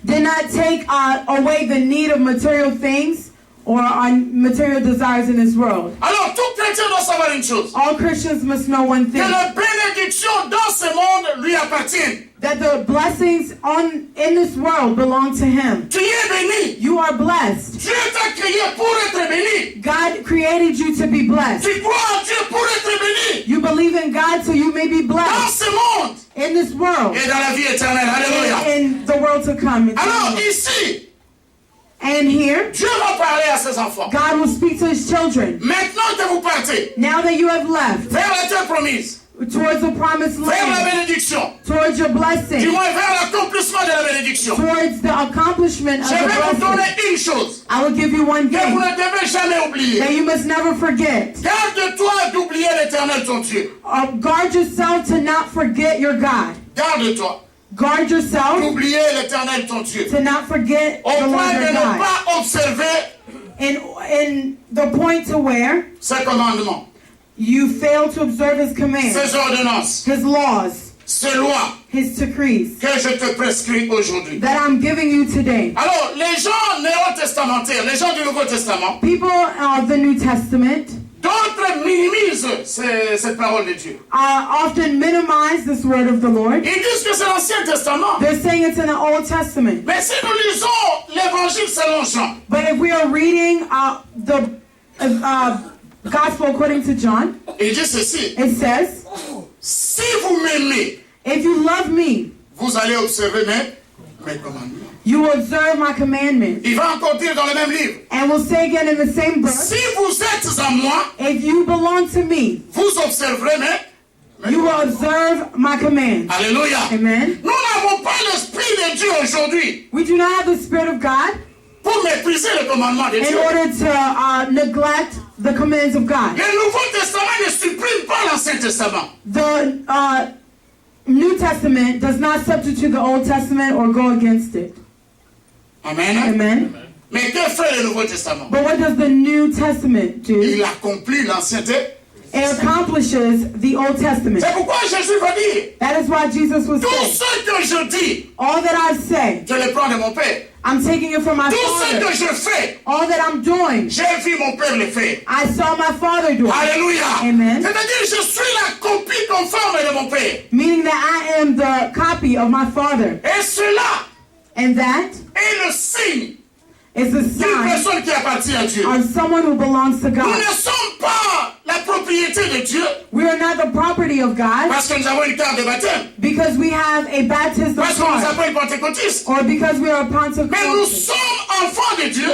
did not take away the need of material things or on material desires in this world. Alors tout chrétien doit savoir une chose, All Christians must know one que thing, les bénédictions dans ce monde lui appartiennent. that the blessings in this world belong to Him. Tu es béni. You are blessed. Dieu t'a créé pour être béni. God created you to be blessed. Tu crois en Dieu pour être béni. You believe in God so you may be Dans blessed ce monde in this world, et dans la vie éternelle. Alléluia. in the world to come. Alors ici, And here, Dieu va parler à ses enfants. God will speak to His children. Maintenant que vous partez Now that you have left vers la terre promise, towards the promised vers la land, bénédiction, towards your du blessing, moins vers l'accomplissement de la bénédiction, towards the accomplishment of je vais vous the donner blessing, une chose I will give you one que vous thing ne devez jamais oublier. that you must never forget. Garde-toi d'oublier l'Éternel ton Dieu. Guard yourself to not forget your God. Garde-toi Guard yourself d'oublier l'Éternel ton Dieu. to not forget Au the Lord point de your ne God. pas observer In the point to where ses commandements, you fail to observe His commands, ses ordonnances, His laws, ses lois His decrees que je te prescris aujourd'hui. that I'm giving you today. Alors, les gens néo-testamentaires, les gens du Nouveau Testament, People of the New Testament d'autres minimisent cette parole de Dieu. often minimize this word of the Lord. Ils disent que c'est l'Ancien Testament. They're saying it's in the Old Testament. Mais si nous lisons l'Évangile selon Jean, But if we are reading the Gospel according to John, il dit ceci: it says, si vous m'aimez, if you love me, vous allez observer mes commandements. you will observe my commandments. Il va encore dire dans le même livre: And we'll say again in the same book, si vous êtes à moi, if you belong to me, vous observerez mes you will observe my commands. Alléluia. Amen. Nous n'avons pas l'Esprit de Dieu aujourd'hui We do not have the Spirit of God pour mépriser le commandement de in Dieu. order to neglect the commands of God. Le Nouveau Testament ne supprime pas l'Ancien Testament. The New Testament does not substitute the Old Testament or go against it. Amen. Amen. Mais que fait le Nouveau Testament? But what does the New Testament do? Il accomplit l'Ancien It accomplishes the Old Testament. C'est pourquoi Jésus va dire, That is why Jesus was tout saying, ce que je dis, all that I say, je le prends de mon Père. I'm taking it from my Tout ce Father. que je fais, All that I'm doing, j'ai vu mon Père le faire. I saw my Father do it. Alléluia. Amen. C'est-à-dire, je suis la copie conforme de mon Père. Meaning that I am the copy of my Father. Et cela And that est le signe is the d'une sign personne qui appartient à Dieu. of someone who belongs to Nous God. ne sommes pas la propriété de Dieu We are not the property of God parce que nous avons une carte de baptême, because we have a baptism parce qu'on nous card appelle pentecôtistes. or because we are Mais nous Pentecostals. sommes enfants de Dieu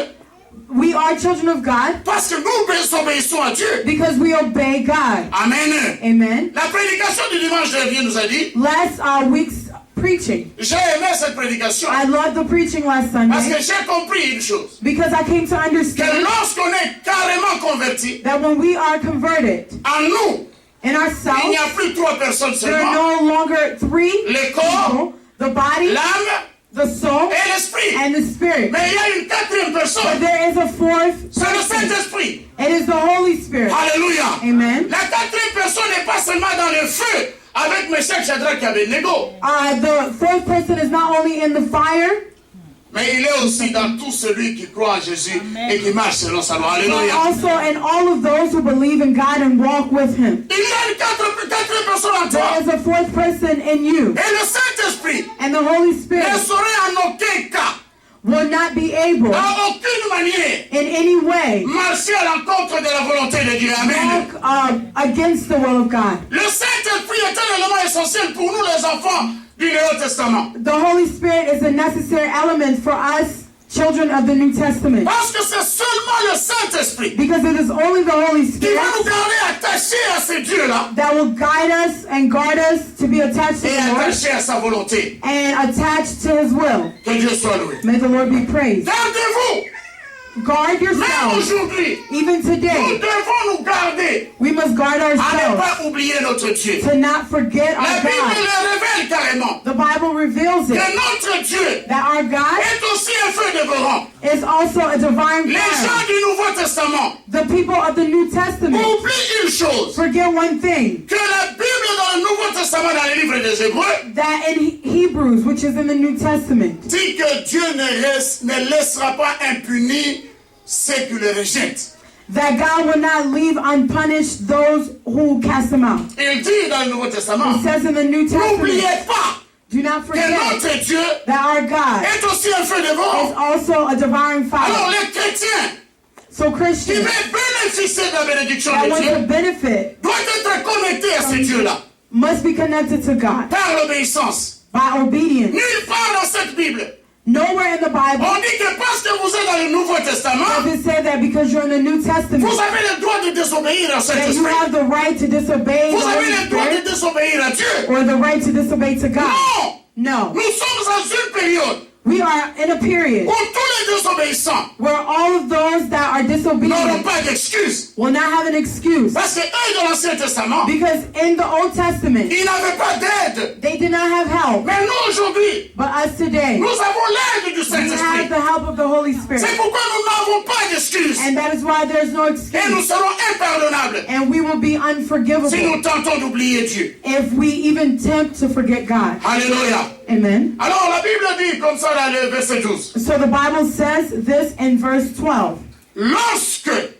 We are children of God parce que nous obéissons à Dieu. because we obey God. Amen. Amen. La prédication du dimanche dernier nous a dit, Last week's preaching. j'ai aimé cette prédication I loved the preaching last parce Sunday que j'ai compris une chose, because I came to que understand lorsqu'on est carrément converti, that when we are converted en nous, in il n'y ourselves, a plus 3 personnes there are seulement, no longer 3 le corps, people, the body, l'âme the soul, et l'esprit. and the spirit. Mais il y a une 4e But personne, there is a 4th c'est le person. Saint-Esprit. It is the Holy Spirit. Alléluia. Amen. La 4e personne n'est pas seulement dans le feu avec Meshach, Shadrach et Abednego, The 4th person is not only in the fire, mais il est aussi dans tout celui qui croit en Jésus et qui marche selon sa loi. but Alléluia. also in all of those who believe in God and walk with Him. Il y a une 4e personne en toi. There is a 4th person in you, Et le Saint-Esprit and the Holy ne Spirit saurait en aucun cas, will not be able en aucune manière, in any way marcher à l'encontre de la volonté de Dieu. Amen. walk against the will of God. Le Saint-Esprit est un élément essentiel pour nous les enfants du Nouveau Testament. The Holy Spirit is a necessary element for us, children of the New Testament, Parce que c'est seulement le Saint-Esprit because it is only the Holy qui va nous Spirit garder attachés à ce Dieu-là that will guide us and guard us to be attached to et the Lord attachés à sa volonté. and attached to His will. Que Dieu soit loué. May the Lord be praised. Gardez-vous, Guard même yourselves. aujourd'hui, Even nous today, devons nous garder we must guard à ne ourselves pas oublier notre Dieu. to not forget La our Bible God. le révèle carrément The Bible reveals que it, notre Dieu that our God est aussi un feu dévorant. is also a divine Les gens fire. du Nouveau Testament The people of the New Testament oublient une chose, forget one thing, que la Bible dans le Nouveau Testament, dans le livre des Hébreux, that in Hebrews, which is in the New Testament, dit que Dieu ne laissera pas impuni ceux qui le rejettent. that God will not leave unpunished those who cast them out. Il dit dans le Nouveau Testament, It says in the New n'oubliez Testament, pas do not que forget notre Dieu that our God est aussi un feu is dévorant. also a divine Alors fire. les chrétiens So qui Christians veulent bénéficier de la bénédiction that de want to Dieu benefit doivent être connectés à ce Dieu-là must be connected to God par l'obéissance. by obedience. Nulle part dans cette Bible, Nowhere in the Bible on dit que parce que vous êtes dans le Nouveau Testament, does it say that because you're in the New vous Testament avez le droit de désobéir à cet that you esprit. have the right to disobey the Vous avez Holy le droit de Spirit désobéir à Dieu. or the right to disobey to God. Non, No. nous sommes dans une période We are in a period où tous les désobéissants where all of those that are n'auront disobedient pas d'excuses. will not have an excuse. Parce que eux, dans l'Ancien Testament, Because in the Old Testament, ils n'avaient pas d'aide. they did not have help. Mais nous, aujourd'hui, But us today, nous avons l'aide du we have Saint-Esprit. the help of the Holy C'est Spirit. pourquoi nous n'avons pas d'excuses. And that is why there's no Et nous excuse. serons impardonnables And we will be si unforgivable nous tentons d'oublier Dieu. if we even tempt to forget God. Alléluia. Amen. Alors la Bible dit comme ça dans le verset 12. So the Bible says this in verse 12. Lorsque toutes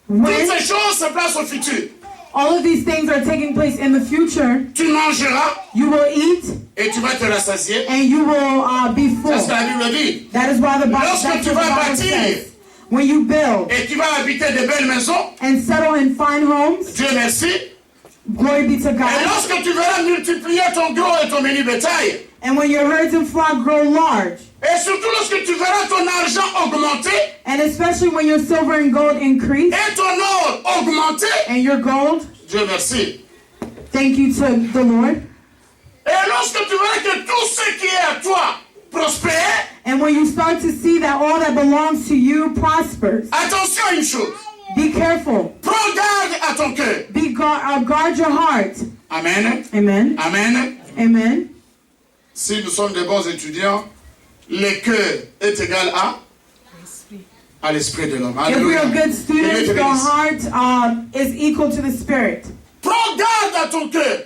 When ces choses se placent au futur, all of these things are taking place in the future, tu mangeras you will eat et tu vas te rassasier. and you will be C'est ce que full. la Bible dit. That is why the Bible, Lorsque that's tu what the vas Bible bâtir says. When you build et tu vas habiter de belles maisons, and settle in fine homes, Dieu merci. glory be to Et God. lorsque tu verras multiplier ton gros et ton menu bétail, And when your herds and flock grow large, et surtout lorsque tu verras ton argent augmenter and especially when your silver and gold increase et ton or augmenter, and your gold, Dieu merci. thank you to the Lord. Et lorsque tu verras que tout ce qui est à toi prospère, And when you start to see that all that belongs to you prospers, attention à une chose. be careful. Prends garde à ton cœur. Guard your heart. Amen. Amen. Amen. Amen. Si nous sommes des bons étudiants, le cœur est égal à à l'esprit de l'homme. If we Alléluia. are good students, Que Dieu te the bénisse. heart is equal to the spirit. Prends garde à ton cœur.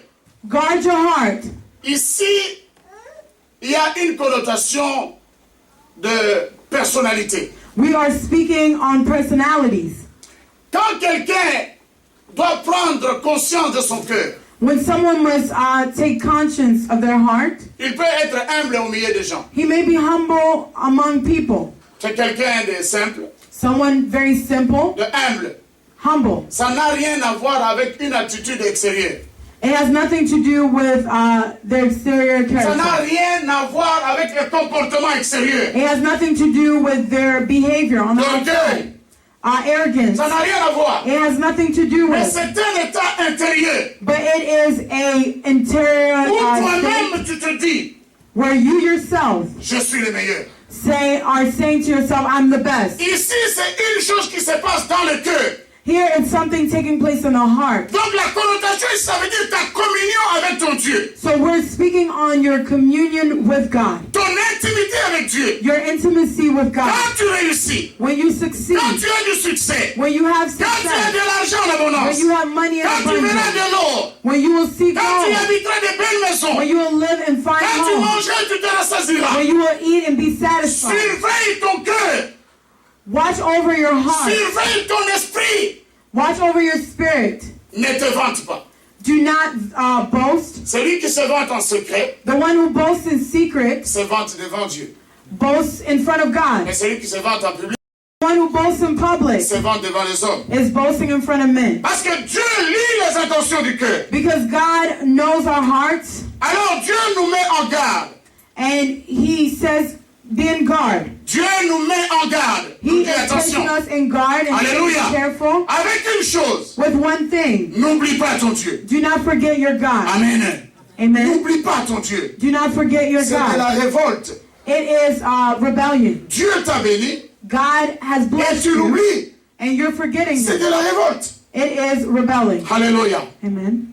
Guard your heart. Ici, il y a une connotation de personnalité. We are speaking on personalities. Quand quelqu'un doit prendre conscience de son cœur, When someone must take conscience of their heart, il peut être humble au milieu des gens. he may be humble among people. C'est quelqu'un de simple, Someone very simple, de humble. humble. Ça n'a rien à voir avec une attitude extérieure. It has nothing to do with their exterior Ça n'a character. rien à voir avec le comportement extérieur. It has nothing to do with their behavior on the outside. L'orgueil, Arrogance. ça n'a rien à voir. It has nothing to do Mais with. c'est un état intérieur But it is a interior où state toi-même tu te dis, where you yourself je suis le meilleur. are saying to yourself, I'm the best. Ici, c'est une chose qui se passe dans le cœur. Here it's something taking place in the heart. Donc la connotation, ça veut dire ta communion avec ton Dieu. So we're speaking on your communion with God, Ton intimité avec Dieu. your intimacy with God. Quand tu réussis, When you succeed, quand tu as du succès, when you have quand tu as success, de l'argent en when abondance, you have money in quand tu verras abundance, de l'or, when you will see quand tu gold, habiteras de belles maisons, when you will live in fine quand tu homes, mangeras, tu te rassasiras. when you will eat and be satisfied. Surveille ton cœur, Watch over your heart. surveille ton esprit. Watch over your spirit. Ne te vante pas. Do not boast. Celui qui se vante en secret The one who boasts in secret se vante devant Dieu. boasts in front of God. Mais celui qui se vante en public The one who boasts in public se vante devant les hommes. is boasting in front of men. Parce que Dieu lit les intentions du cœur. Because God knows our hearts, Alors Dieu nous met en garde. and He says, be in guard. Dieu nous met en garde. He Nous is dit attention. placing us in guard and Alléluia. be careful Avec une chose, with one thing. n'oublie pas ton Dieu. Do not forget your God. Amen. Amen. N'oublie pas ton Dieu. Do not forget your C'est de la God. révolte. It is rebellion. Dieu t'a béni God has et blessed tu you, l'oublies. and you're forgetting C'est de Him. la révolte. It is rebelling. Alléluia. Amen.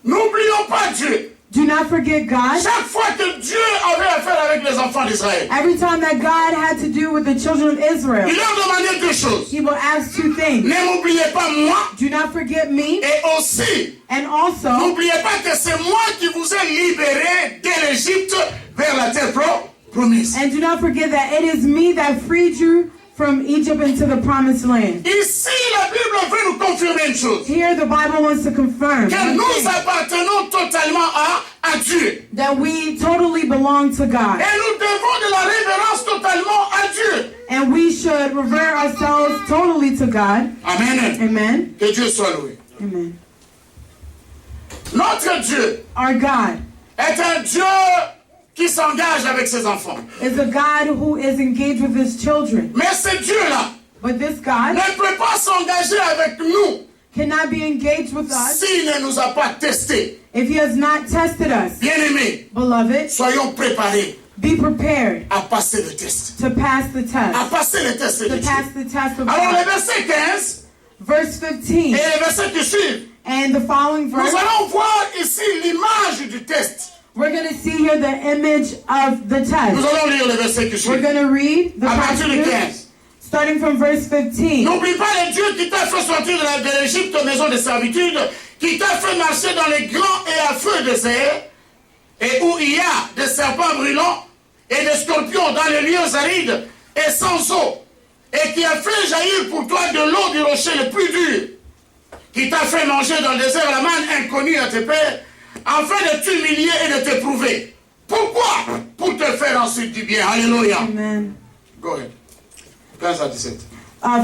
N'oublions pas Dieu. Do not forget God. Chaque fois que Dieu avait affaire avec les enfants d'Israël, Every time that God had to do with the children of Israel, il leur demandait deux choses. He will ask two things. Ne m'oubliez pas moi Do not forget me, et aussi, and also, n'oubliez pas que c'est moi qui vous ai libéré de l'Égypte vers la terre promise. and do not forget that it is me that freed you from Egypt into the promised land. Ici, la Bible veut nous confirmer une chose. Here the Bible wants to confirm Que one nous thing, appartenons totalement à Dieu. that we totally belong to God, Et nous devons de la révérence totalement à Dieu. and we should revere ourselves totally to God. Amen. Amen. Que Dieu soit loué. Amen. Notre Dieu Our God est un Dieu qui s'engage avec ses enfants. is a God who is engaged with His children. Mais ce Dieu-là But this God ne peut pas s'engager avec nous cannot be engaged with us s'il ne nous a pas testés. if He has not tested us. Bien-aimés, Beloved, soyons préparés be prepared à passer le test. to pass the À test. passer le test de To Dieu. pass the test of Alors, le God. verset 15 Verse 15 et le verset qui suit, and the following nous verse, allons voir ici l'image du test. we're going to see here the image of the Nous test. allons lire le verset qui We're suit. going to read the À partir du passage 15. starting from verse 15. N'oublie pas le Dieu qui t'a fait sortir de l'Égypte, maison de servitude, qui t'a fait marcher dans les grands et affreux déserts, et où il y a des serpents brûlants et des scorpions dans les lieux arides et sans eau, et qui a fait jaillir pour toi de l'eau du rocher le plus dur, qui t'a fait manger dans le désert la manne inconnue à tes pères, afin de t'humilier et de t'éprouver. Pourquoi? Pour te faire ensuite du bien. Alléluia. Amen. Go ahead. 15 à 17.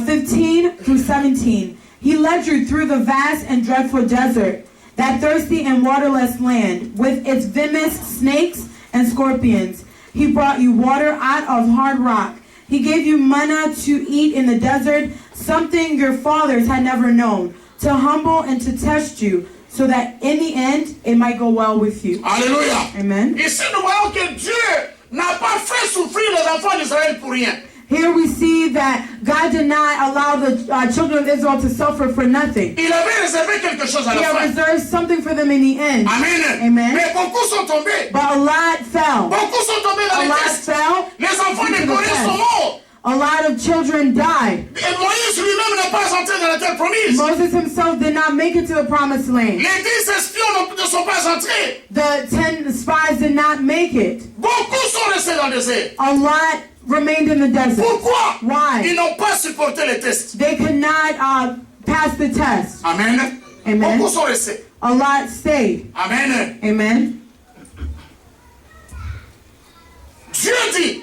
15 through 17. He led you through the vast and dreadful desert, that thirsty and waterless land, with its venomous snakes and scorpions. He brought you water out of hard rock. He gave you manna to eat in the desert, something your fathers had never known, to humble and to test you, so that in the end it might go well with you. Alléluia. Amen. Ici, nous voyons que Dieu n'a pas fait souffrir les enfants d'Israël pour rien. Here we see that God did not allow the children of Israel to suffer for nothing. Il avait réservé quelque chose à He la had fin. reserved something for them in the end. Amen. Amen. Mais beaucoup sont tombés. But a lot fell. Beaucoup sont tombés dans A les lot tests. fell. Les enfants into de the Corée test. sont morts. A lot of children died. Et Moïse lui-même n'est pas entré dans la terre promise. Moses himself did not make it to the promised land. Les 10 espions ne sont pas entrés. The 10 spies did not make it. Beaucoup sont restés dans le désert. A lot remained in the desert. Pourquoi? Why? Ils n'ont pas supporté les tests. They could not pass the test. Amen. Amen. Beaucoup sont restés. A lot stayed. Amen. Amen. Dieu dit,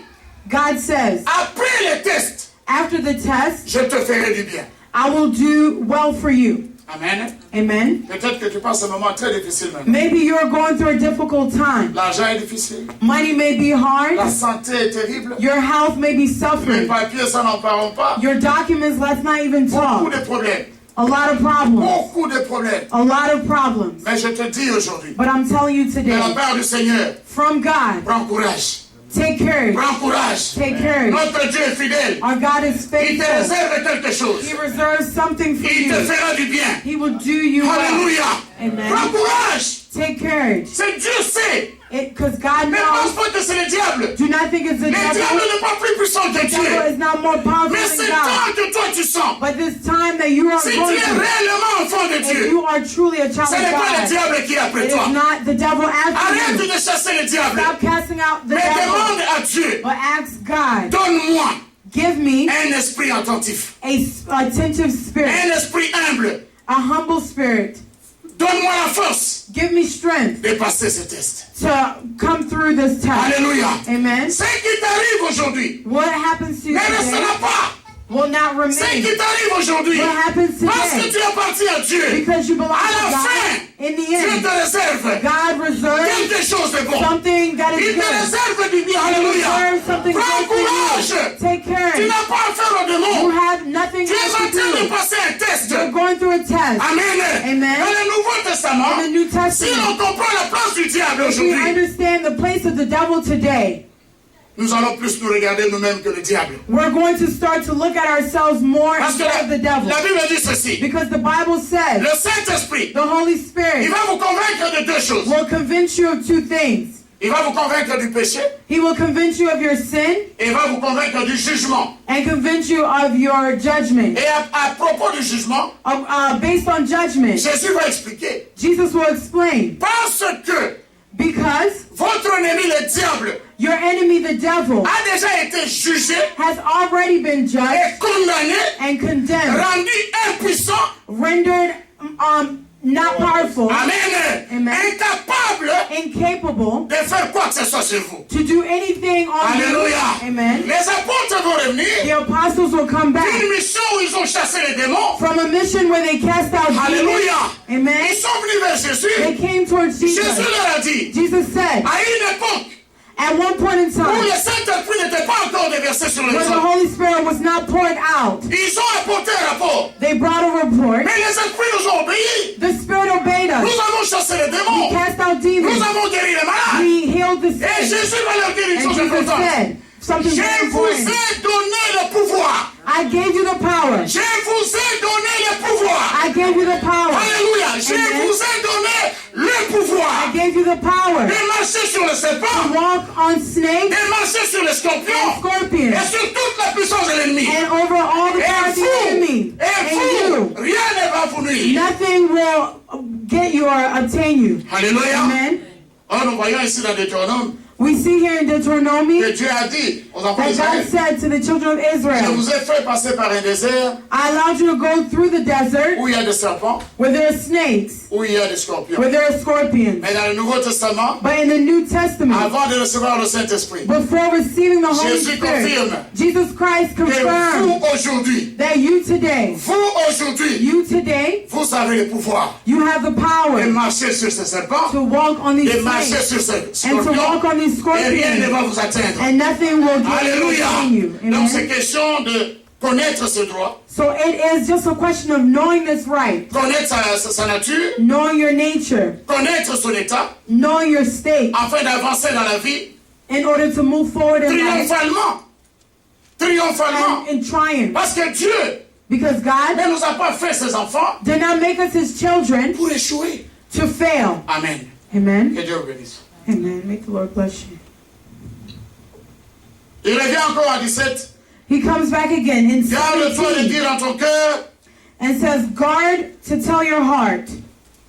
God says, après les tests, after the test, je te ferai du bien. I will do well for you. Amen. Amen. Peut-être que tu passes un moment très difficile maintenant. Maybe you're going through a difficult time. L'argent est difficile. Money may be La hard. santé est terrible. Your health may be Les suffering. papiers, ça n'en parlons pas. Your documents, let's not even Beaucoup talk. de problèmes. A lot of problems. Beaucoup de problèmes. A lot of problems. Mais je te dis aujourd'hui, But I'm telling you de la today, part du Seigneur, from God, prends courage. take courage. Prends courage. Take courage. Notre Dieu est fidèle. Our God is Il te faithful. réserve quelque chose. He reserves something for Il te you. fera du bien. He will do you well. Alléluia. Amen. Prends courage. Take courage. C'est Dieu sait. Because God Ne pense knows. pas que c'est le diable. Do not think it's the Le diable devil. n'est pas plus puissant que The devil Dieu. is not more powerful Mais than c'est God. tant que toi tu sens. But this time that you are Si tu going es through, réellement enfant de if Dieu, you are truly a child ce of n'est pas le God, diable qui est après it toi. is not the devil after Arrête you. de chasser le diable. Stop casting out the Mais devil. demande à Dieu, But ask God, donne-moi give me un esprit attentif, attentive spirit, un esprit humble. a humble spirit. Donne-moi la force Give me strength de passer ce test. to come through this test. Alléluia. Amen. Ce qui t'arrive aujourd'hui What happens to you ne today restera pas. will not Ce remain. qui t'arrive aujourd'hui, What happens parce que today, tu appartiens à Dieu, because you belong à la to fin, God, in the Dieu end, te réserve God reserves quelque chose de bon. something that is Il te good. réserve du bien. He Alléluia. reserves something Prends good for you. courage. Take Tu care. n'as pas affaire au You démon. have nothing Tu es else en to train de do. passer un test. You're going through a test. Amen. Amen. Dans le Nouveau Testament, In the New si on Testament, comprend la place du diable if we aujourd'hui, understand the place of the devil today, nous allons plus nous regarder nous-mêmes que le diable. we're going to start to look at ourselves more Parce que instead of the devil. la Bible dit ceci. Because the Bible says Le Saint-Esprit, the Holy il Spirit va vous convaincre de deux choses. will convince you of two things. Il va vous convaincre du péché He will convince you of your sin et il va vous convaincre du jugement. and convince you of your judgment. Et à propos du jugement, Based on judgment, Jésus va expliquer. Jesus will explain. Parce que Because votre ennemi, le diable, your enemy, the devil, a déjà été jugé has already been judged et condamné, and condemned, rendu impuissant, rendered not powerful, amen, Amen. incapable incapable de faire quoi que ce soit sur vous. to do anything on Alléluia. you. Amen. Les apôtres vont revenir The apostles will come back d'une mission où ils ont chassé les démons. from a mission where they cast out demons. Alléluia. Amen. Ils sont venus vers Jésus. They came towards Jésus Jesus. leur a dit, Jesus said, à une époque at one point in où time, le Saint-Esprit n'était pas encore déversé sur les where the hommes, Holy Spirit was not poured out, ils ont apporté un rapport. they brought a report. Mais les esprits nous ont obéi. The Spirit obeyed Nous us. avons chassé les We démons. cast out Nous demons. avons guéri les malades. We healed the Et sick. Jésus va leur dire une And chose Jesus importante. said something Je very vous important. ai donné le pouvoir. I gave you the power. Je vous ai donné le pouvoir. I gave you the power. Alléluia. Je Amen. vous ai donné le pouvoir I gave you the power de marcher sur le to serpent, walk on snakes de marcher sur les and scorpions scorpions et sur toute la puissance de l'ennemi. and over all the power Et of the enemy. vous, And rien ne va vous nuire. you, nothing will get you or obtain you. Alléluia. Amen. Oh, nous voyons ici dans Deutéronome We see here in Deuteronomy que Dieu a dit aux enfants that d'Israël, God said to the children of je Israel, vous ai fait passer par un désert I allowed you to go through the desert où il y a des serpents, where there are snakes, où il y a des scorpions. where there are scorpions. Mais dans le Nouveau Testament, But in the New Testament, avant de recevoir le Saint-Esprit, before receiving the Holy Jésus confirme Spirit, Jesus Christ que confirmed vous aujourd'hui, that you today, vous avez le pouvoir you have the de power marcher sur ces serpents, to walk on these de marcher snakes sur ces and to scorpions, walk on these et rien ne scorpions, va vous atteindre. and nothing will get Alléluia. you. Donc c'est Amen. question de connaître ce droit, So it is just a question of knowing this right, connaître sa nature, knowing your nature, connaître son état, knowing your state, afin d'avancer dans la vie in order to move forward in life triomphalement. and in triumph. Parce que Dieu Because God ne nous a pas fait ses enfants did not make us His children pour échouer. to fail. Amen. Amen. Que Dieu vous bénisse. Amen. Make the Lord bless you. Il revient encore à 17. He comes back again in Garde-toi de 17 dire dans ton cœur, and says, guard to tell your heart,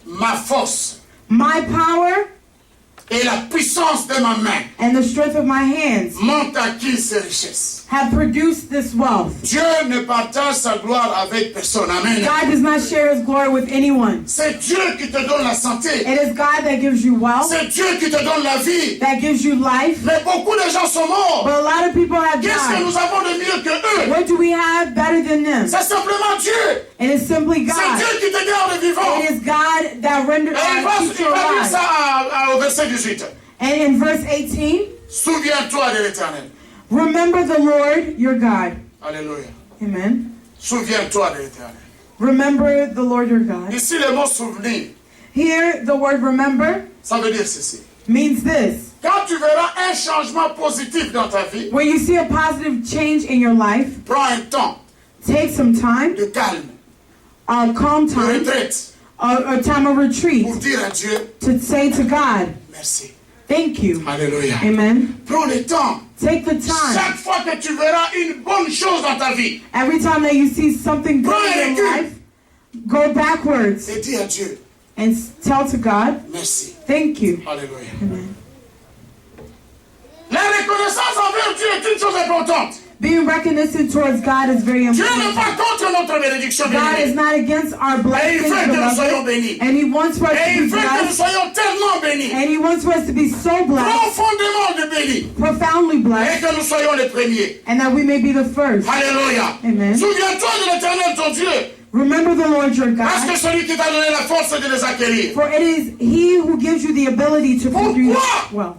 ma force my power et la puissance de ma main and the strength of my hands m'ont acquis ces richesses. have produced this wealth. Dieu ne partage sa gloire avec personne. Amen. God does not share his glory with anyone. C'est Dieu qui te donne la santé. It is God that gives you wealth, C'est Dieu qui te donne la vie. that gives you life. Mais beaucoup de gens sont morts. But a lot of people have Qu'est-ce que died. nous avons de mieux que eux? What do we have better than them? C'est simplement Dieu. It is simply C'est God. Dieu qui te garde vivant. It is God that renders Et il va keeps you dire alive. ça au verset 18. And in verse 18, Souviens-toi de l'Éternel. remember the Lord your God. Alléluia. Amen. Souviens-toi de l'Éternel. Remember the Lord your God. Ici, le mot souvenir, Here, the word remember ça veut dire ceci. means this. Quand tu verras un changement positif dans ta vie, When you see a positive change in your life, prends un temps take some time, de calme, a calm de time, retraite, a time of retreat pour dire à Dieu, to say to God, merci. thank you. Alléluia. Amen. Prends le temps. Take the time. Chaque fois que tu verras une bonne chose dans ta vie, Every time that you see something good in your life, go backwards et dis à Dieu, and tell to God, merci. thank you. Alléluia. Amen. La reconnaissance envers Dieu est une chose importante. Being recognizant towards God is very Dieu n'est important. pas contre notre bénédiction, God is bien-aimé. not against our Et il blessings, veut que nous soyons beloved, bénis. and He wants for us Et to il be veut que nous blessed, soyons tellement bénis, and He wants for us to be so blessed, profondément de bénis, profoundly et blessed, que nous soyons les premiers. and that we may be the first. Alléluia. Amen. Souviens-toi de l'Éternel ton Dieu, Remember the Lord your parce que God, celui qui t'a donné la force de les acquérir. for it is He who gives you the ability to produce Pourquoi? wealth.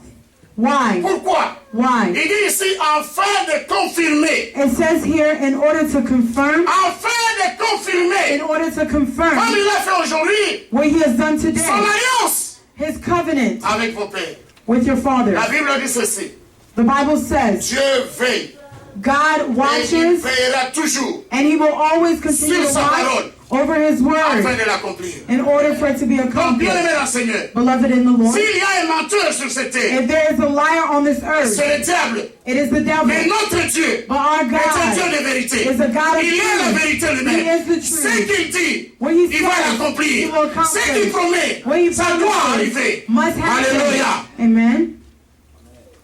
Why? Pourquoi? Why? Il dit ici, afin de confirmer. It says here, in order to confirm, Afin de confirmer. in order to Comme confirm il a fait aujourd'hui, what He has done son today, alliance His covenant avec vos pères. with your fathers. La Bible dit ceci. The Bible says, Dieu veille. God Et il watches, veillera toujours and He will always continue sur to sa watch parole over His afin word de l'accomplir. in order for it to be Donc, accomplished. bien-aimé dans le Seigneur, Beloved in the Lord, s'il y a un menteur sur cette terre, if there is a liar on this earth, c'est le diable. it is the devil. Mais notre Dieu But our est un Dieu God de vérité. is a God of Il est la truth. vérité He lui-même. is the Ce truth. qu'il dit, What He il va says, He l'accomplir. will Ce qu'il accomplish. promet, What He ça doit promises arriver. must happen. Alléluia. Amen.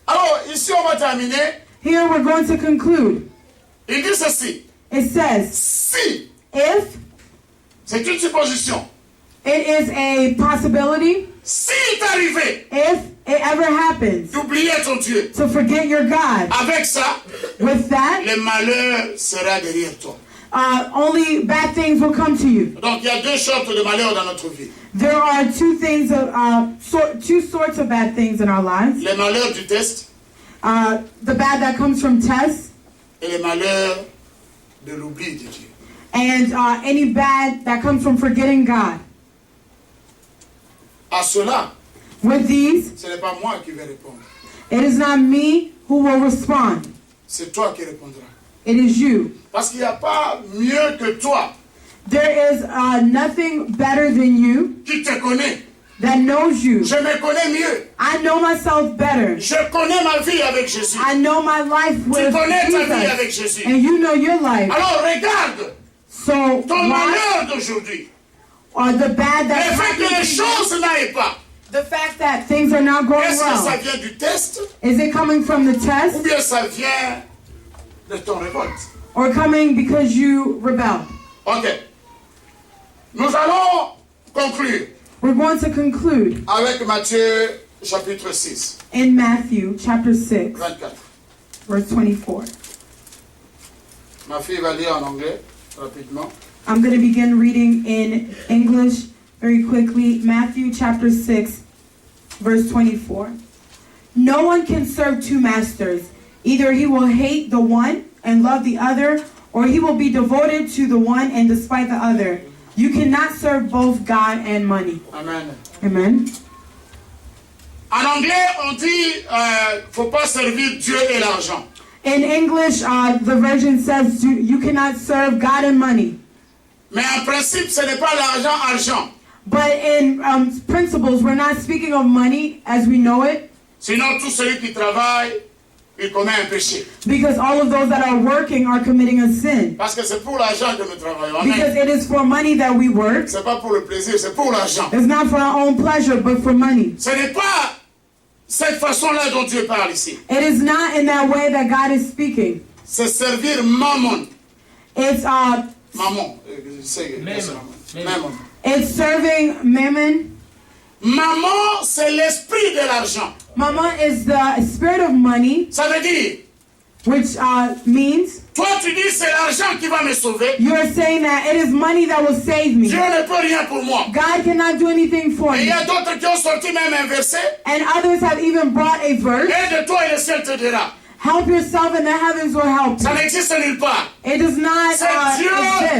Alors, ici, on va terminer. Here we're going to conclude. Il dit ceci. It says, Si, if c'est une supposition. it is a possibility, Si il est arrivé if it ever happens, d'oublier ton Dieu, to forget your God, avec ça, with that, le malheur sera derrière toi. only bad things will come to you. Donc, il y a deux sortes de malheurs dans notre vie. There are two things, two sorts of bad things in our lives. Les malheurs du test The bad that comes from tests, et les malheurs de l'oubli de Dieu. and any bad that comes from forgetting God. À cela, With these, ce n'est pas moi qui vais répondre. it is not me who will respond. C'est toi qui répondras. It is you. Parce qu'il n'y a pas mieux que toi There is nothing better than you qui te connais. that knows you. Je me connais mieux. I know myself better. Je connais ma vie avec Jésus. I know my life Tu with connais ta vie Jesus. avec Jésus. And you know your life. Alors regarde So ton why malheur d'aujourd'hui. are the bad Le that fait que les happen to you? choses n'aillent pas. The fact that things are not going Est-ce que ça well? vient du test Is it coming from the ou test bien ça vient de ton révolte? or coming because you rebel? Ok. Nous allons conclure We're going to conclude avec Matthieu chapitre 6, in Matthew chapter 6, 24. verse 24. Ma fille va lire en anglais rapidement. I'm going to begin reading in English very quickly. Matthew chapter 6, verse 24. No one can serve two masters. Either he will hate the one and love the other, or he will be devoted to the one and despite the other. You cannot serve both God and money. Amen. Amen. En anglais, on dit faut pas servir Dieu et l'argent. In English, the version says you cannot serve God and money. Mais en principe, ce n'est pas l'argent. But in principles, we're not speaking of money as we know it. Sinon, tout celui qui travaille il commet un péché. Because all of those that are working are committing a sin. Parce que c'est pour l'argent que nous travaillons. Amen. Because it is for money that we work. C'est pas pour le plaisir, c'est pour l'argent. It's not for our own pleasure, but for money. Ce n'est pas cette façon-là dont Dieu parle ici. It is not in that way that God is speaking. C'est servir mammon. It's Mammon. Mammon. it's serving mammon. Mammon, c'est l'esprit de l'argent. Mammon is the spirit of money, Ça veut dire, which means toi tu dis c'est l'argent qui va me sauver. you are saying that it is money that will save me. Dieu ne peut rien pour moi. God cannot do anything for Et il y me. a d'autres qui ont sorti même un verset. And others have even brought a verse. Aide-toi et le ciel te dira. Help yourself and the heavens will help Ça you. n'existe nulle part. It does not C'est Dieu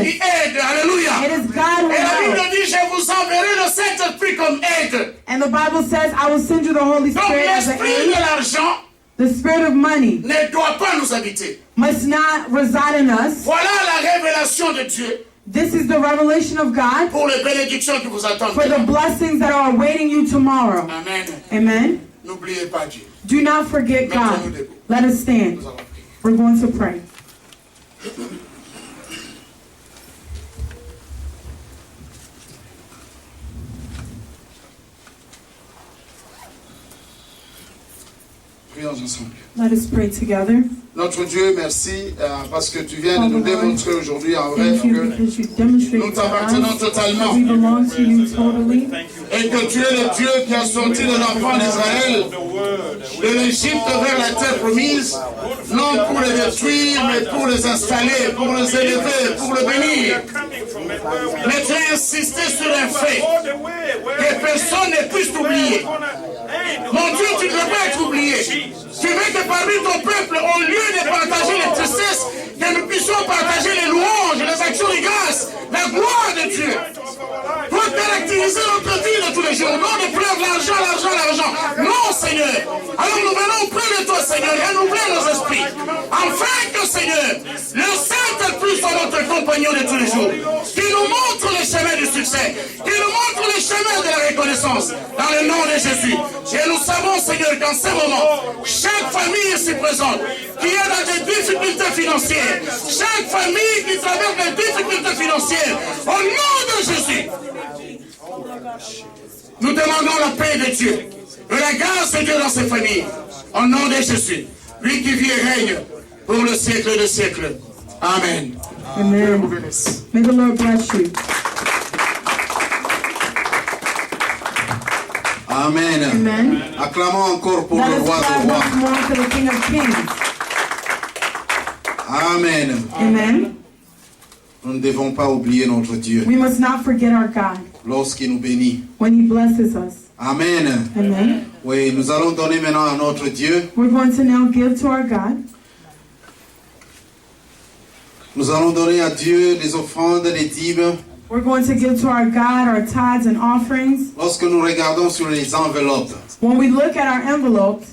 qui exist. aide. Alléluia. It is God who Et la Bible helps. dit, je vous enverrai le Saint-Esprit comme aide. And the Bible says, I will send you the Holy Donc Spirit as an l'esprit de aid. l'argent The spirit of money ne doit pas nous habiter. must not reside in us. Voilà la révélation de Dieu This is the revelation of God pour les bénédictions qui vous attendent. for the blessings that are awaiting you tomorrow. Amen. Amen. N'oubliez pas Dieu. Do not forget God. Let us stand. Nous allons prier. We're going to pray. Prions ensemble. Let us pray together. Notre Dieu, merci parce que tu viens de nous démontrer aujourd'hui en vrai Thank you que because you demonstrate nous to t'appartenons us totalement that we belong to you totally. et que tu es le Dieu qui a sorti de l'enfant d'Israël de l'Égypte vers la terre promise, non pour les détruire, mais pour les installer, pour les élever, pour le bénir. Mais tu as insisté sur un fait, que personne ne puisse t'oublier. Mon Dieu, tu ne veux pas être oublié. Tu veux que parmi ton peuple, au lieu de partager les tristesses, que nous puissions partager les louanges, les actions de grâce, la gloire de Dieu. Pour caractériser notre vie de tous les jours. Non de pleurer l'argent, l'argent, l'argent. Non, Seigneur. Alors nous venons auprès de toi, Seigneur, renouveler nos esprits. Afin que, Seigneur, le Saint-Esprit soit notre compagnon de tous les jours. Qui nous montre les chemins du succès. Qui nous montre les chemins de la reconnaissance. Dans le nom de Jésus. Et nous savons, Seigneur, qu'en ce moment, chaque famille ici présente, qui est dans des difficultés financières, chaque famille qui traverse des difficultés financières, au nom de Jésus, nous demandons la paix de Dieu, et la grâce de Dieu dans ces familles, au nom de Jésus, lui qui vit et règne pour le siècle des siècles. Amen. Amen. May the Lord bless you. Amen. Amen. Acclamons encore pour Let le us roi clap des rois. once more to the King of Kings. Amen. Amen. Nous ne devons pas oublier notre Dieu We must not forget our God lorsqu'il nous bénit. when He blesses us. Amen. Amen. Oui, nous allons donner maintenant à notre Dieu. We're going to now give to our God. Nous allons donner à Dieu les offrandes, les dîmes. We're going to give to our God our tithes and offerings. Lorsque nous regardons sur les enveloppes, When we look at our envelopes,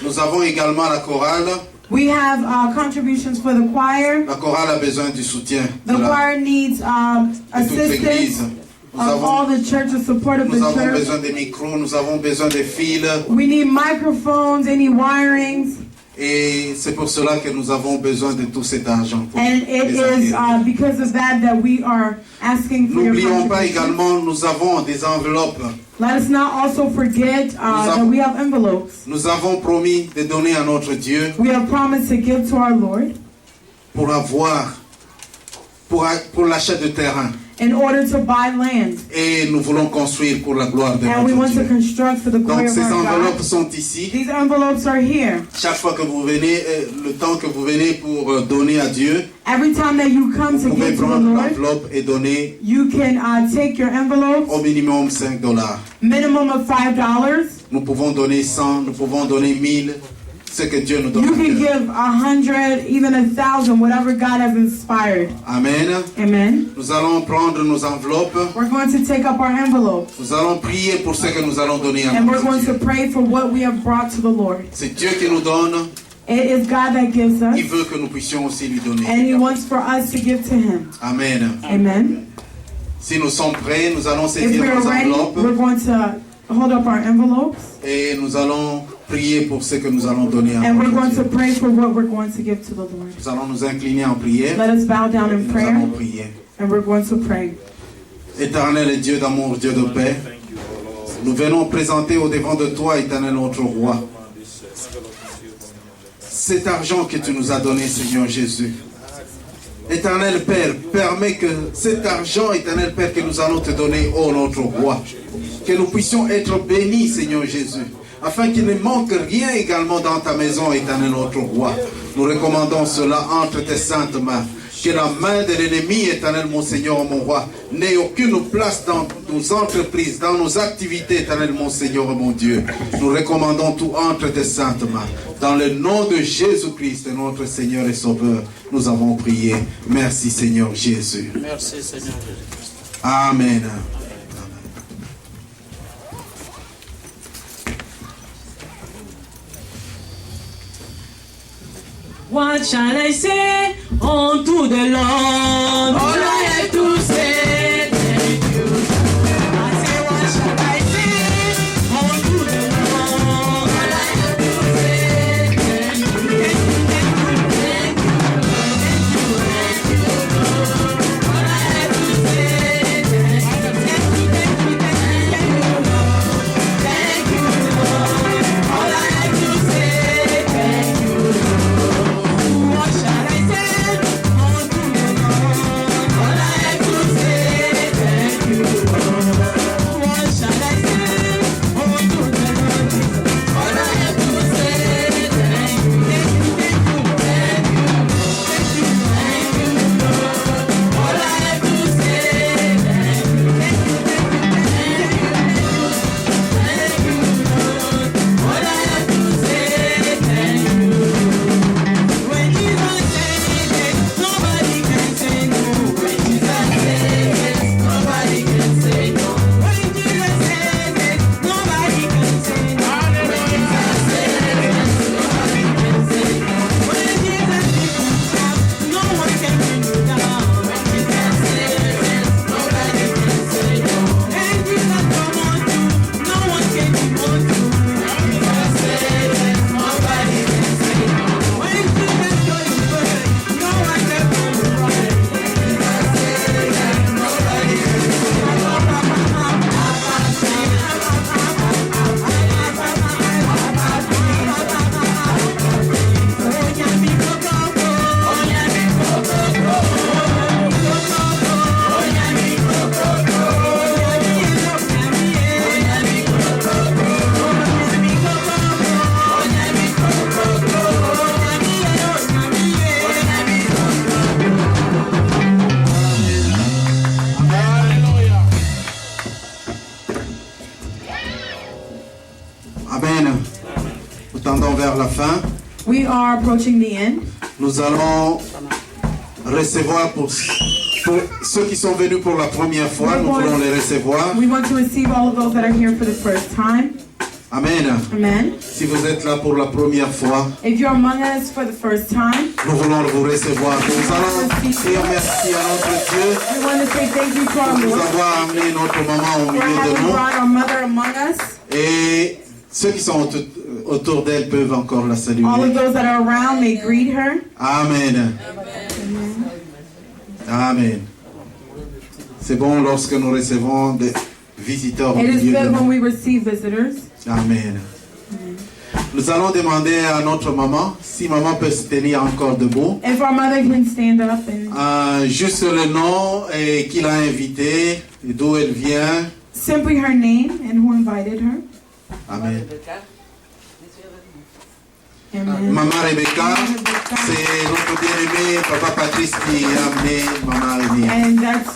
nous avons également la chorale. we have contributions for the choir. La chorale a besoin du soutien The choir needs de toute l'Église. assistance Nous of all avons, the church, the support of nous the avons church. besoin des micros, nous avons besoin des fils. We need microphones, any wirings, Et c'est pour cela que nous avons besoin de tout cet argent. Pour and it les is acquérir. because of that we are asking for your N'oublions pas contributions. également, nous avons des enveloppes. Let us not also forget that we have envelopes. Nous avons promis de donner à notre Dieu We have promised to give to our Lord pour avoir, pour l'achat de terrain. in order to buy land. Et nous voulons construire pour la gloire de And we want notre to Dieu. construct for the glory Donc of ces our enveloppes God. sont ici. These envelopes are here. Chaque fois que vous venez, le temps que vous venez pour donner à Dieu, Every time that you come vous to pouvez give to the prendre Lord, l'enveloppe et donner you can take your envelopes, au minimum $5. minimum of $5. Nous pouvons donner 100, nous pouvons donner 1000, ce que Dieu nous donne. You à can cœur. give 100, even 1,000, whatever God has inspired. Amen. Amen. Nous allons prendre nos enveloppes. We're going to take up our envelopes Nous allons prier pour ce que nous allons donner à and we're notre going to Dieu. pray for what we have brought to the Lord. C'est Dieu qui nous donne. It is God that gives us, Il veut que nous puissions aussi lui donner. and He wants for us to give to Him. Amen. Amen. Si nous sommes prêts, nous allons If saisir we are nos ready, we're enveloppes going to hold up our envelopes et nous allons prier pour ce que nous allons donner à And we're notre going to Dieu. pray for what we're going to give to the Lord. Nous allons nous incliner en prière. Let us bow down in Nous prayer, allons prier. and we're going to pray. Éternel et Dieu d'amour, Dieu de paix, Thank you, O Lord. nous venons présenter au devant de toi, éternel notre roi, cet argent que tu nous as donné, Seigneur Jésus. Éternel Père, permets que cet argent, éternel Père, que nous allons te donner, ô notre roi, que nous puissions être bénis, Seigneur Jésus, afin qu'il ne manque rien également dans ta maison, éternel notre roi. Nous recommandons cela entre tes saintes mains. Que la main de l'ennemi, éternel mon Seigneur, mon roi, n'ait aucune place dans nos entreprises, dans nos activités, éternel mon Seigneur, mon Dieu. Nous recommandons tout entre tes saintes mains. Dans le nom de Jésus-Christ, notre Seigneur et Sauveur, nous avons prié. Merci Seigneur Jésus. Merci Seigneur Jésus. Amen. What shall I say unto the Lord? All I have to say, thank you. I say, what shall I say unto the Lord? All I have to say, thank you. Thank you, thank you, thank you, thank you, Lord. All I have to say, thank you, thank you, thank you, thank you, Lord. Thank you, Lord. All I have to say, thank you, Lord. What shall I say unto the Lord? All I have to say, thank you, Lord. What shall I say unto the Lord? All I have to say, thank you, thank you, thank you, thank you, thank you, Lord. All I have to say, thank you, thank you, thank you, thank you, Lord. All I have to say, thank you. When Jesus says it, nobody can say no. When Jesus says it, nobody can say no. When Jesus says it, nobody can say no. When Jesus says it, nobody can say no. When Jesus picks up, no one can bring you down. When Jesus says it, nobody can say no. And Jesus come on you, no one can demote you. When Jesus says it, nobody can say no. When Jesus shows you good, no one can pull you right. When Jesus says it, nobody can Amen. Nous tendons vers la fin. We are approaching the end. Nous allons recevoir pour ceux qui sont venus pour la première fois, nous voulons les recevoir. We want to receive all of those that are here for the first time. Amen. Amen. Si vous êtes là pour la première fois, If you're among us for the first time, nous voulons vous recevoir. Nous allons dire merci à notre Dieu we want to say thank you to our pour nous Lord avoir amené notre maman au for milieu de having nous. brought our mother among us. Et ceux qui sont autour d'elle peuvent encore la saluer. All of those that are around may greet her. Amen. Amen. C'est bon lorsque nous recevons des visiteurs au It is milieu de good when nous. we receive visitors. Amen. Nous allons demander à notre maman si maman peut se tenir encore debout. If our mother can stand up and Juste le nom et qui l'a invité, et d'où elle vient. simply her name and who invited her. Amen. Amen. Maman Rebecca, c'est notre bien-aimé Papa Patrice qui a amené Maman Rémi. And that's